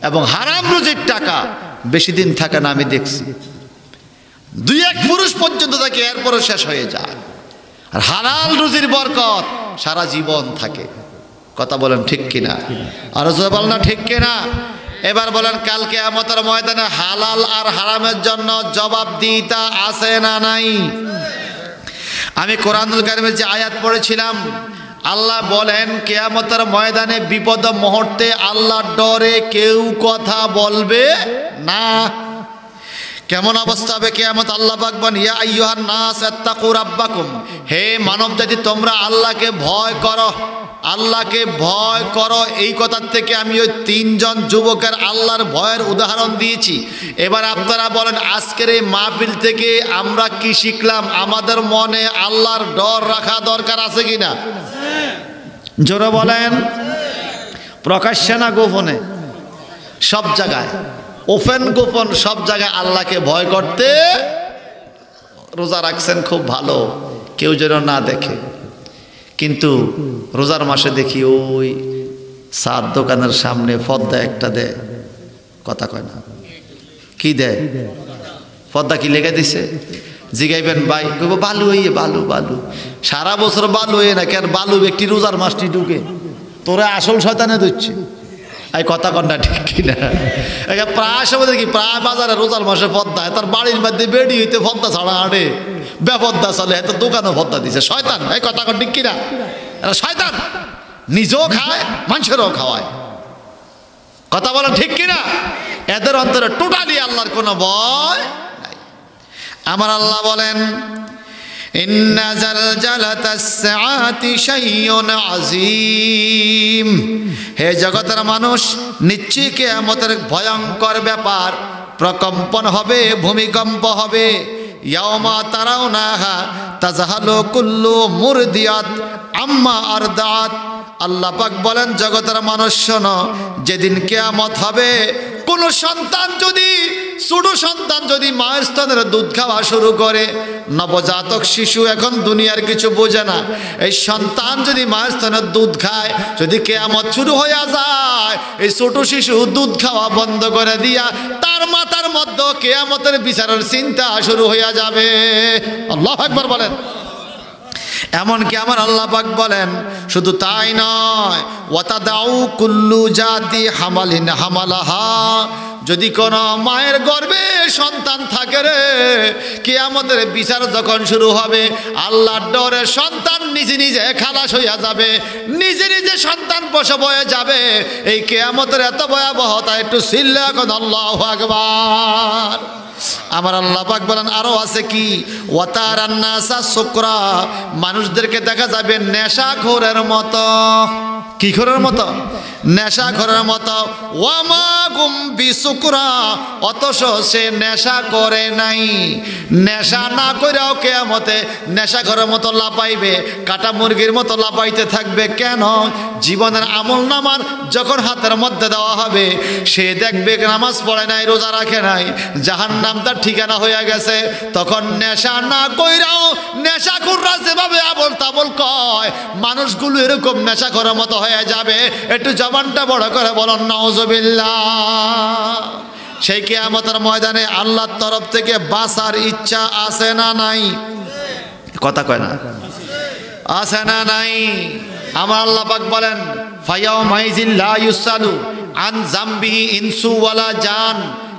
এবং হারাম রুজির টাকা বেশি দিন থাকে না, আমি দেখছি। 2-1 পুরুষ পর্যন্ত থাকে, এরপরও শেষ হয়ে যায়। আর হালাল রুজির বরকত সারা জীবন থাকে। কথা বলেন ঠিক কিনা? আর বলেন না ঠিক কিনা? এবার বলেন, কাল কিয়ামতের ময়দানে হালাল আর হারামের জন্য জবাবদিহিতা আছে না নাই? আমি কোরআনুল কারীমের যে আয়াত পড়েছিলাম, আল্লাহ বলেন কিয়ামতের ময়দানে বিপদ মুহূর্তে আল্লাহর ডরে কেউ কথা বলবে না। কেমন অবস্থা হবে কিয়ামত? আল্লাহ পাক বলেন, ইয়া আইয়ুহান নাস ইত্তাকু রাব্বাকুম, হে মানব জাতি তোমরা আল্লাহকে ভয় করো, আল্লাহকে ভয় করো। এই কথার থেকে আমি ওই 3 জন যুবকের আল্লাহর ভয়ের উদাহরণ দিয়েছি। এবার আপনারা বলেন, আজকের এই মাহফিল থেকে আমরা কি শিখলাম? আমাদের মনে আল্লাহর ডর রাখা দরকার আছে কিনা? জোরে বলেন। প্রকাশ্যে না গোপনে? সব জায়গায়, ওপেন গোপন সব জায়গায় আল্লাহকে ভয় করতে। রোজা রাখছেন খুব ভালো, কেউ যেন না দেখে। কিন্তু রোজার মাসে দেখি ওই সার দোকানের সামনে পর্দা একটা দেয়, কথা কয় না, কি দেয়? পর্দা কি লেগে দিছে? জিগাইবেন ভাই, কইব বালু হইয়ে, বালু বালু। সারা বছর বালু হয়ে না কেন? বালু ব্যক্তি রোজার মাসটি ঢুকে, তোরা আসল শয়তানে দিচ্ছে। এই কথা কন্যা ঠিক কিনা? প্রায় সময় দেখি প্রায় বাজারে রোজার মাসে পদ্মা, তার বাড়ির মধ্যে বেড়ি হইতে পদ্মা ছাড়া হাঁটে, বেপদ্দা চলে, এত দোকানও পদ্মা দিছে। শয়তান, এই কথা কন ঠিক কিনা? এরা শয়তান, নিজেও খায় মানুষেরও খাওয়ায়। কথা বলেন ঠিক কিনা? এদের অন্তরে টোটালি আল্লাহর কোনো ভয় নাই। আমার আল্লাহ বলেন, ইন্না জালজালাতাস সাআতি শাইউন আযীম। হে জগতের মানুষ, নিশ্চয়ই কিয়ামতের ভয়ঙ্কর ব্যাপার, প্রকম্পন হবে, ভূমিকম্প হবে। ইয়াওমা তারাউনাহা তাযহালু কুল্লু মুরদিয়াত আম্মা আরদাত। আল্লাহ পাক বলেন, জগতের মানুষ শোনো, যেদিন কিয়ামত হবে, কোন সন্তান যদি, ছোট সন্তান যদি মায়ের স্তনের দুধ খাওয়া শুরু করে, নবজাতক শিশু এখন দুনিয়ার কিছু বোঝে না, এই সন্তান যদি মায়ের স্তনের দুধ খায়, যদি কিয়ামত শুরু হয়ে যায়, এই ছোট শিশু দুধ খাওয়া বন্ধ করে দিয়া তার মাথার মধ্যে কিয়ামতের বিচারের চিন্তা শুরু হয়ে যাবে। আল্লাহু আকবার বলেন। এমনকি আমার আল্লাহ পাক বলেন, শুধু তাই নয়, ওয়াতাদাউ কুল্লু জাতি হামালিন হামালাহা। যদি কোন মায়ের গর্ভে সন্তান থাকে রে, কিয়ামতের বিচার যখন শুরু হবে, আল্লাহর ডরে সন্তান নিজে নিজে খালাস হইয়া যাবে, নিজে নিজে সন্তান প্রসব হয়ে যাবে। এই কিয়ামতের এত ভয়াবহতা, একটু চিল্লা এখন আল্লাহু আকবার। আমার আল্লাহ পাক বলেন, আরো আছে কি, ওয়াতারান নাসা সুকরা। মানুষদেরকে দেখা যাবে নেশাখোরের মতো। কি খোরের মতো? নেশাখোরের মতো। ওয়ামা গুম বিসুকরা, অথচ সে নেশা করে নাই। নেশা না করেও কিয়ামতে নেশাখোরের মতো লাপাইবে, কাটা মুরগির মতো লাপাইতে থাকবে। কেন? জীবনের আমল নামার যখন হাতের মধ্যে দেওয়া হবে, সে দেখবে নামাজ পড়ে নাই, রোজা রাখে নাই, জাহান্নাম তার ঠিকানা হয়ে গেছে। তখন নেশা না কইরাও নেশাখোররা যেভাবে আবল তাবল কয়, মানুষগুলো এরকম নেশাখোরের মতো হয়ে যাবে। একটু জবানটা বড় করে বলুন নাউজুবিল্লাহ। সেই কিয়ামতের ময়দানে আল্লাহর তরফ থেকে বাঁচার ইচ্ছা আছে না নাই? কথা কয় না? আছে না নাই? আমার আল্লাহ পাক বলেন, ফায়াউমাইযিল লা ইউসালু আন যামবিহি ইনসু ওয়ালা জান।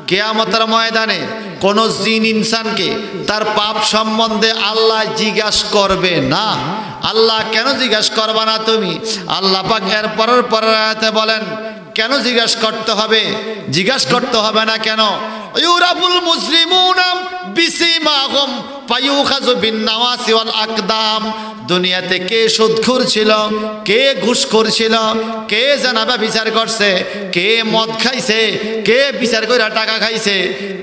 কিয়ামতের ময়দানে কোন জিন ইনসানকে তার পাপ সম্বন্ধে আল্লাহ জিজ্ঞাসা করবে না। আল্লাহ কেন জিজ্ঞাসা করবা না তুমি? আল্লাহ পাক এর পরের আয়াতে বলেন, কেন জিজ্ঞাসা করতে হবে? জিজ্ঞাসা করতে হবে না কেন? ইউরাবুল মুসলিমুনা বিসিমাহুম ফায়ুখাযু বিন-নাওয়াসি ওয়াল আকদাম। দুনিয়াতে কে সুদখোর ছিল, কে ঘুষখোর ছিল, কে জানাবা বিচার করছে, কে মদ খাইছে, কে বিচার করে টাকা খাইছে,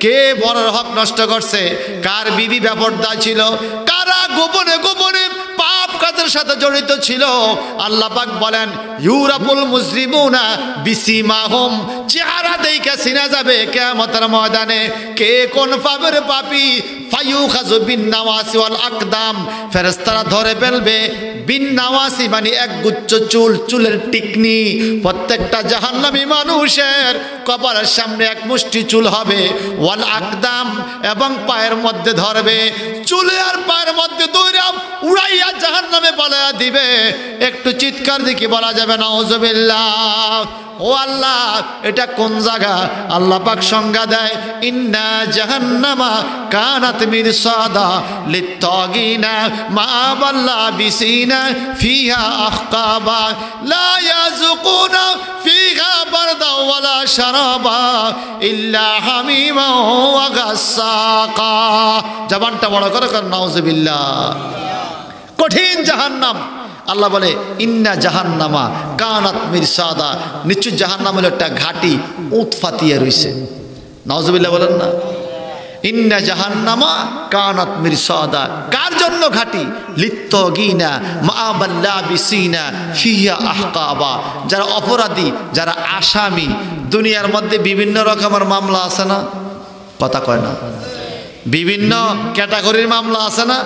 কে বড়র হক নষ্ট করছে, কার বিবি বেপরদা ছিল, কারা গোপনে গোপনে পাপ কাজের সাথে জড়িত ছিল। আল্লাহ পাক বলেন, ইউরাবুল মুসলিমুনা বিসিমাহুম। চেহারা দেখে চিনা যাবে কিয়ামতের ময়দানে কে কোন পাপের পাপী। ফায়ুখাযু বিন-নাওয়াসি ওয়াল আকদাম। ফেরেশতারা ধরে ফেলবে। বিন-নাওয়াসি মানে এক গুচ্ছ চুল, চুলের টিকনি। প্রত্যেকটা জাহান্নামী মানুষের কপালের সামনে এক মুষ্টি চুল হবে। ওয়াল আকদাম, এবং পায়ের মধ্যে ধরবে। চুলে আর পায়ের মধ্যে দৌড়াম উড়াইয়া জাহান্নামে পালাইয়া দিবে। একটু চিৎকার দিকে বলা যাবে নাউজুবিল্লাহ। ও আল্লাহ, এটা কোন জায়গা? আল্লাহ পাক সংজ্ঞা দেয়, ইন্না জাহান্নামা কানাত মিরসাদা লিত্তাগিনা মাআবাল লাবিসিনা ফিহা আহকাবা লা ইয়াযুকুনা ফিহা বারদা ওয়ালা শারাবা ইল্লা হামিমা ওয়া গাসসাকা। জবানটা বড় করে কর নাউজুবিল্লাহ। কঠিন জাহান্নাম। আল্লাহ বলে, ইন্না জাহান্নামা কানাত মিরসাদা। নিশ্চয় জাহান্নাম হলো একটা ঘাটি, উট ফাটিয়ে রইছে। নাউজুবিল্লাহ বলেন না? ইন্না জাহান্নামা কানাত মিরসাদা। কার জন্য ঘাটি? লিত্তাগিনা মাআবাল লাবিসিনা ফিহা আহকাবা। যারা অপরাধী, যারা আসামি। দুনিয়ার মধ্যে বিভিন্ন রকমের মামলা আছে না? কথা কয় না? বিভিন্ন ক্যাটাগরির মামলা আছে না?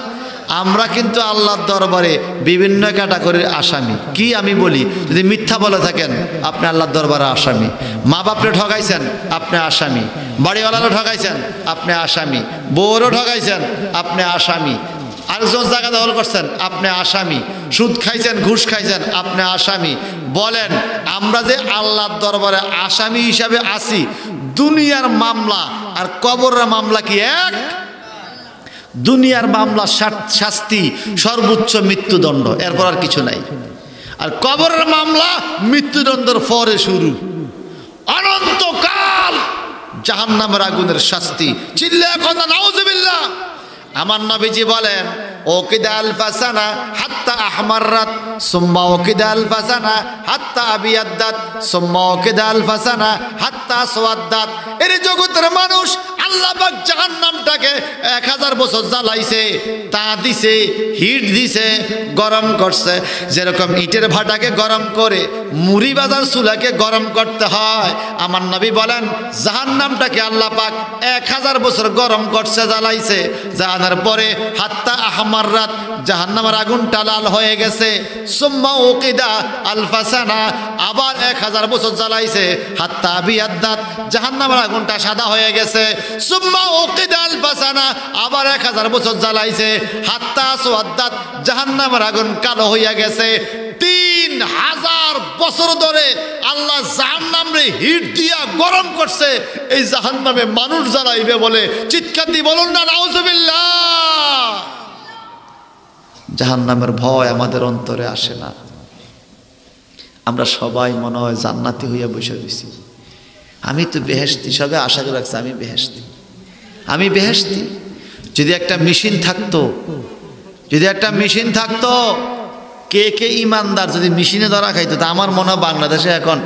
আমরা কিন্তু আল্লাহর দরবারে বিভিন্ন ক্যাটাগরির আসামি। কি আমি বলি, যদি মিথ্যা বলে থাকেন আপনি আল্লাহর দরবারে আসামি। মা বাপরে ঠকাইছেন, আপনি আসামি। বাড়িওয়ালারও ঠকাইছেন, আপনি আসামি। বউরও ঠকাইছেন, আপনি আসামি। আরেকজন জায়গা দখল করছেন, আপনি আসামি। সুদ খাইছেন, ঘুষ খাইছেন, আপনি আসামি। বলেন আমরা যে আল্লাহর দরবারে আসামি হিসাবে আছি, দুনিয়ার মামলা আর কবরের মামলা কি এক? দুনিয়ার মামলা শাস্তি সর্বোচ্চ মৃত্যুদণ্ড, এরপর আর কিছু নাই। আর কবরের মামলা মৃত্যুদণ্ডের পরে শুরু, অনন্তকাল জাহান্নামের আগুনের শাস্তি। চিল্লায়া কও না নাউজুবিল্লাহ। আমার নবীজি বলেন ওকিদা আলফাসানা হাত্তা আহমাররাত সুম্মা ওকিদা আলফাসানা হাত্তা আবিয়াদ্দাত সুম্মা ওকিদা আলফাসানা হাত্তা আসওয়াদ্দাত। এর জগতের মানুষ আল্লাহ পাক জাহান্নামটাকে 1000 বছর জ্বালাইছে, তা দিছে, হিট দিছে, গরম করছে। যেরকম ইটের ভাটাকে গরম করে মুড়ি বাজার চুলাকে গরম করতে হয়, আমার নবী বলেন জাহান্নামটাকে আল্লাহ পাক 1000 বছর গরম করছে, জ্বালাইছে। জানার পরে হাত্তা আহমাররাত জাহান্নামের আগুনটা লাল হয়ে গেছে। সুম্মা উকিদা আলফাসানা আবার 1000 বছর জ্বালাইছে। হাত্তা আবিয়াদ্দাত জাহান্নামের আগুনটা সাদা হয়ে গেছে। সুম্মা উকিদা আলফাসানা আবার 1000 বছর জ্বালাইছে। হাত্তা আসওয়াদ্দাত জাহান্নামের আগুন কালো হইয়া গেছে। 3000 বছর ধরে আল্লাহ জাহান্নামরে হিট দিয়া গরম করছে। এই জাহান্নামে মানুষ জ্বালাইবে বলে চিৎকার দিয়ে বলুন না নাউজুবিল্লাহ। জাহান্নামের ভয় আমাদের অন্তরে আসে না। আমরা সবাই মনে হয় জান্নাতি হইয়া বসে রয়েছি। আমি তো বেহেশতি, সবে আশা করে রাখছি আমি বেহেশতি, আমি বেহেশতি। যদি একটা মেশিন থাকতো, যদি একটা মেশিন থাকতো, কে কে ইমানদার যদি মেশিনে ধরা খাইতো, তা আমার মনে হয় বাংলাদেশে এখন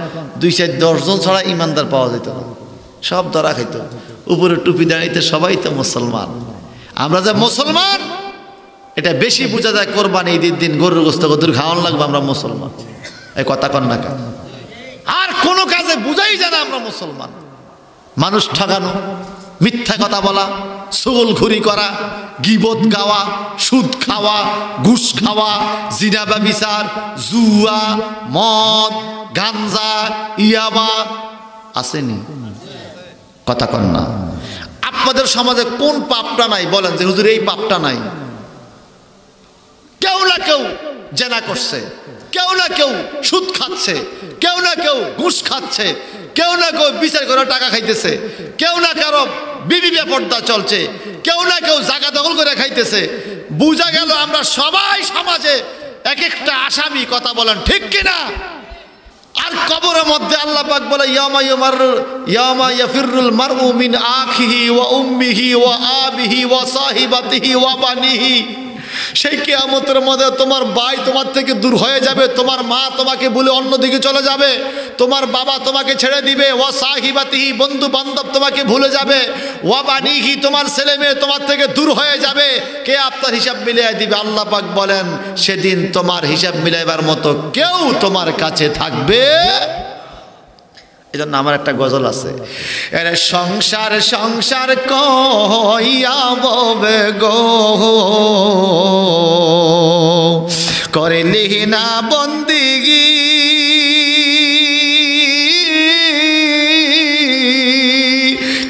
2-4-10 জন ছাড়া ইমানদার পাওয়া যেত না, সব ধরা খাইতো। উপরে টুপি দাঁড়িয়ে সবাই তো মুসলমান। আমরা যে মুসলমান এটা বেশি বোঝা যায় কোরবানি ঈদের দিন গরুর গোস্ত কত খাওয়ান লাগবে, আমরা মুসলমান। এই কথা কন না কেন? আর কোনো কাজে বুঝাই যায় না আমরা মুসলমান। মানুষ ঠকানো, মিথ্যা কথা বলা, চুগলখুরি করা, গীবত গাওয়া, সুদ খাওয়া, ঘুষ খাওয়া, জিনা ব্যভিচার, জুয়া, মদ, গাঞ্জা, ইয়াবা আসেনি? কথা কন না। আপনাদের সমাজে কোন পাপটা নাই বলেন যে হুজুর এই পাপটা নাই? কেউ না কেউ জেনা করছে, কেউ না কেউ সুদ খাচ্ছে, কেউ না কেউ ঘুষ খাচ্ছে, কেউ না কেউ বিচার করে টাকা খাইতেছে, কেউ না কারো বিবি বেপরদা চলছে, কেউ না কেউ জায়গা দখল করে খাইতেছে। বুঝা গেল আমরা সবাই সমাজে এক একটা আসামি। কথা বলেন ঠিক কিনা? আর কবরের মধ্যে আল্লাহ পাক বলে ইয়ামা ইয়াফিরুল মারউ মিন আখিহি ওয়া উম্মিহি ওয়া আবিহি ওয়া সাহিবাতিহি ওয়া বানিহি। সেই কিয়ামতের মধ্যে তোমার ভাই তোমার থেকে দূর হয়ে যাবে, তোমার মা তোমাকে ভুলে অন্যদিকে চলে যাবে, তোমার বাবা তোমাকে ছেড়ে দিবে, ওয়া সাহিবাতিহি বন্ধু বান্ধব তোমাকে ভুলে যাবে, ওয়া বানিহি তোমার ছেলে মেয়ে তোমার থেকে দূর হয়ে যাবে। কে আপনার হিসাব মিলিয়ে দিবে? আল্লাহ পাক বলেন সেদিন তোমার হিসাব মিলাইবার মতো কেউ তোমার কাছে থাকবে। এজন্য আমার একটা গজল আছে, এর সংসার সংসার কইয়া ববে গো করিলি না বন্দিগি,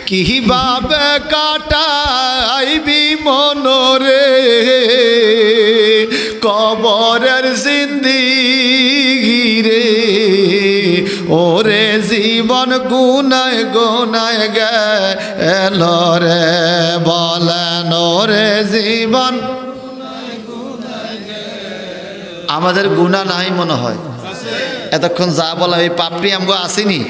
কিভাবে কাটাইবি মনরে কবরের জিন্দিগি রে। ওরে জীবন গুনায় গুনায় গেল রে, বলেন ওরে জীবন। আমাদের গুনাহ নাই মনে হয়, এতক্ষণ যা বলা এই পাপড়ি আমগো আসেনি।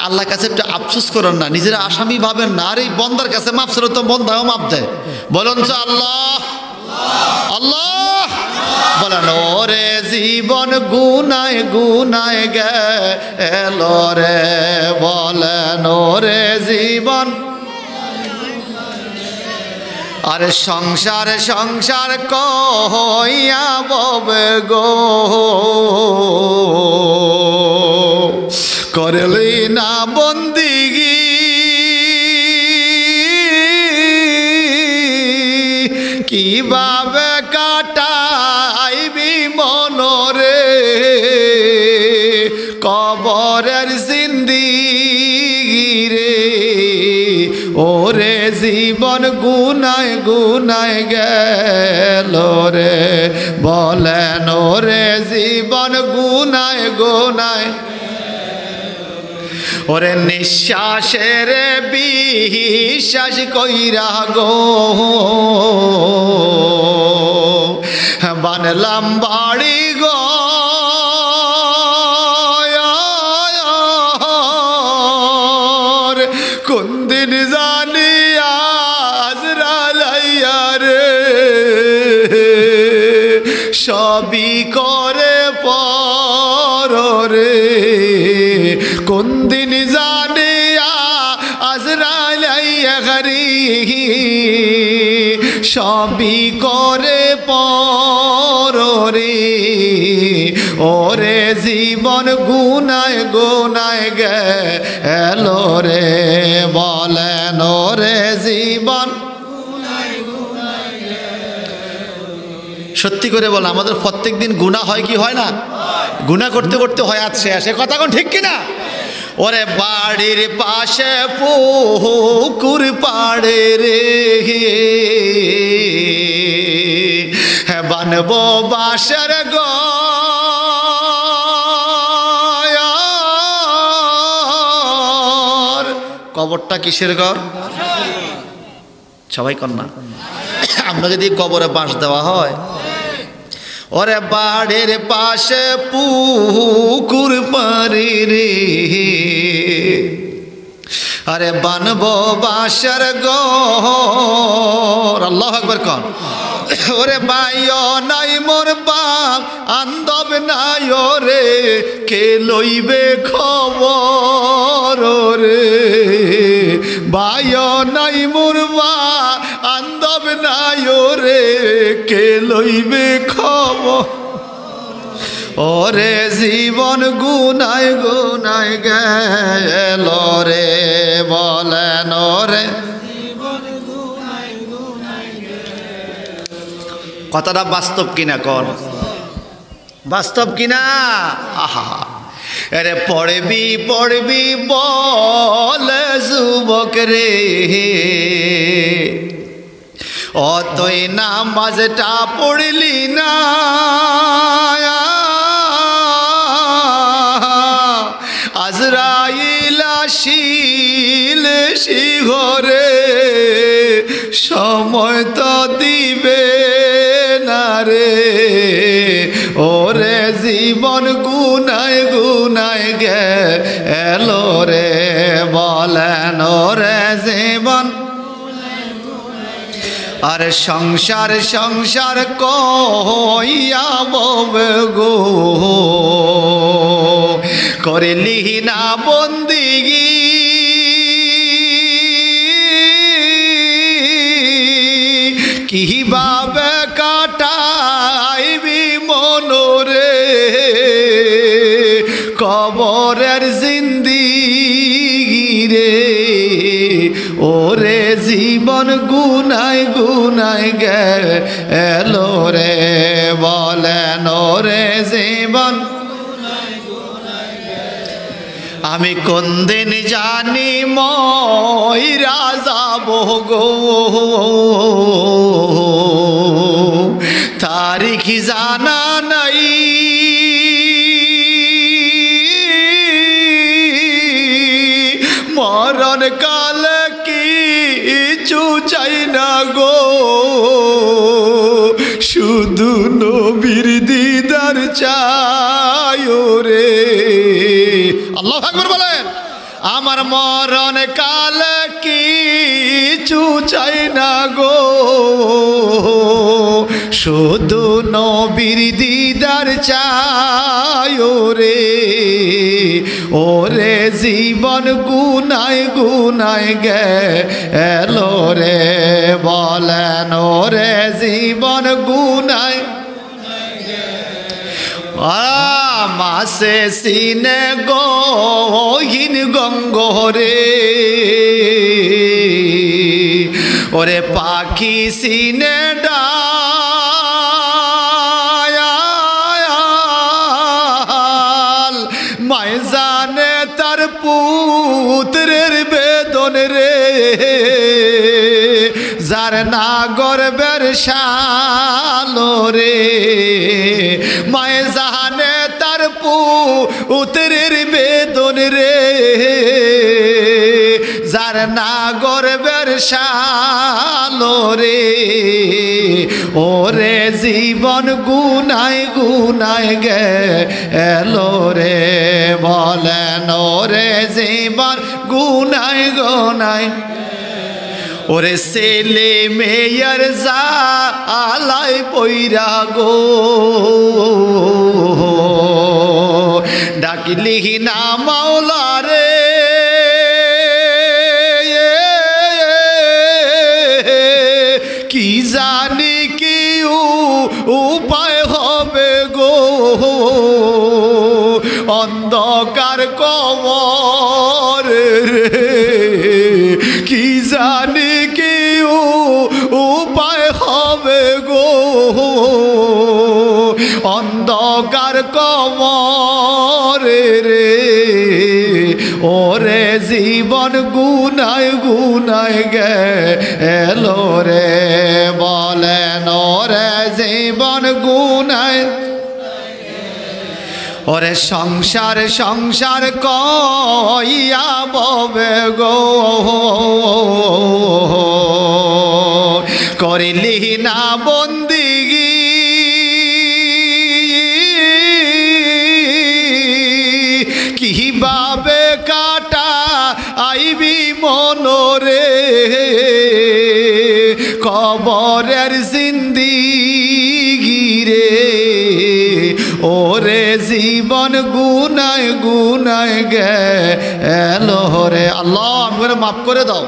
আল্লাহর কাছে একটু আফসোস করেন না, নিজেরা আসামি ভাবেন না। আর এই বন্দার কাছে মাফ ছিল তো বন্দাও মাপ দেয়। বলুন তো আল্লাহ আল্লাহ, বলেন ওরে জীবন গুনায় গুনায় গেল রে, বলেন ওরে জীবন। আরে সংসার সংসার কইয়া ববে গো করলি না বন্দিগি, কিভাবে কাটাইবি মনরে কবরের জিন্দিগি রে। ওরে জীবন গুনায় গুনায় গেল রে বলেন ওরে জীবন গুনায় গুনায় ওরে নিঃশ্বাসের বিশ্বাস কইরা গো বানলাম বাড়ি গো কোন দিন জানি আজরাইল আইয়া রে সবই করে পর রে কোন দিন জানি আজরাইল আইয়া ঘরি সবই করে পর রে ওরে জীবন গুনায় গুনায় গেল রে বলেন ওরে জীবন সত্যি করে বল আমাদের প্রত্যেক দিন গুনাহ হয় কি হয় না গুনাহ করতে করতে হয় আছে সে কথা কোন ঠিক কিনা ওরে বাড়ির পাশে পুকুর পাড়ে রে বানবো বাসর ঘর কবরটা কিসের ঘর সবাই কন্যা আমরা যদি কবরে বাঁশ দেওয়া হয় ওরে বাড়ির পাশে পুকুর পাড়ে রে আরে বানবো বাসর ঘর আল্লাহু আকবার কোন ওরে বাইও নাই মোর বাপ আন্দব নাই ওরে কে লইবে খবর রে বাইও নাই মোর বাপ আন্দব নাই ওরে কে লইবে খবর ওরে জীবন গুনায় গুনায় গেল রে বলেন ওরে কথাটা বাস্তব কিনা কোন বাস্তব কিনা আহা আরে পড়বি পড়বি বলে যুবক রে অতই নামাজটা পড়লি না আজরাইল আসিল শিহরে সময় তো দিবে না রে ওরে জীবন গুনায় গুনায় গেল রে বলেন ওরে জীবন আর সংসার সংসার কইয়া ববে গো করলি না বন্দিগি কিভাবে কাটাইবি মনোরে কবরের জিন্দিগি রে ওরে জীবন গুনায় গুনায় গেল রে বলেন ওরে জীবন আমি কোন দিন জানি মইরা যাব গো তারিখ জানা নাই মরণ কালে কিছু চাই না গো শুধু নবীর দিদার চাই রে আল্লাহু আকবার বলেন আমার মরণ কালে কিছু চাই না গো শুধু নবীর দিদার চাই রে ওরে জীবন গুনায় গুনায় গেল রে বলেন ওরে জীবন গুনায় মাসে সিনে গহীন গঙ্গরে ওরে পাখি সিনে ডাল মায় জানে তার পুত্রের বেদন রে যার না গর্বের সালো রে মায়ে জাহানে তার পুত্রের বেদন রে যার না গর্বের সালো রে ওরে জীবন গুনায় গুনায় গেলো রে বলেন ওরে জীবন গুনায় গুনায় ওরে ছেলে মেয়ের জালায় পইরা গো ডাকিলি না মাওলা রে কি জানি কি উপায় হবে গো অন্ধকার কবর রে কি জানি কি উপায় হবে গো অন্ধকার কবর রে ওরে জীবন গুনায় গুনায় গেলো রে বলেন ওরে জীবন গুনায় ওরে সংসার সংসার কইয়া ববে গো করিলি না বন্দিগি কিভাবে কাটা আইবি মনরে কবরের জিন্দিগি রে ওরে জীবন গুনায় গুনায় গেলো রে আল্লাহ আমাকে মাফ করে দাও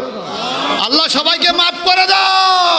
আল্লাহ সবাইকে মাফ করে দাও।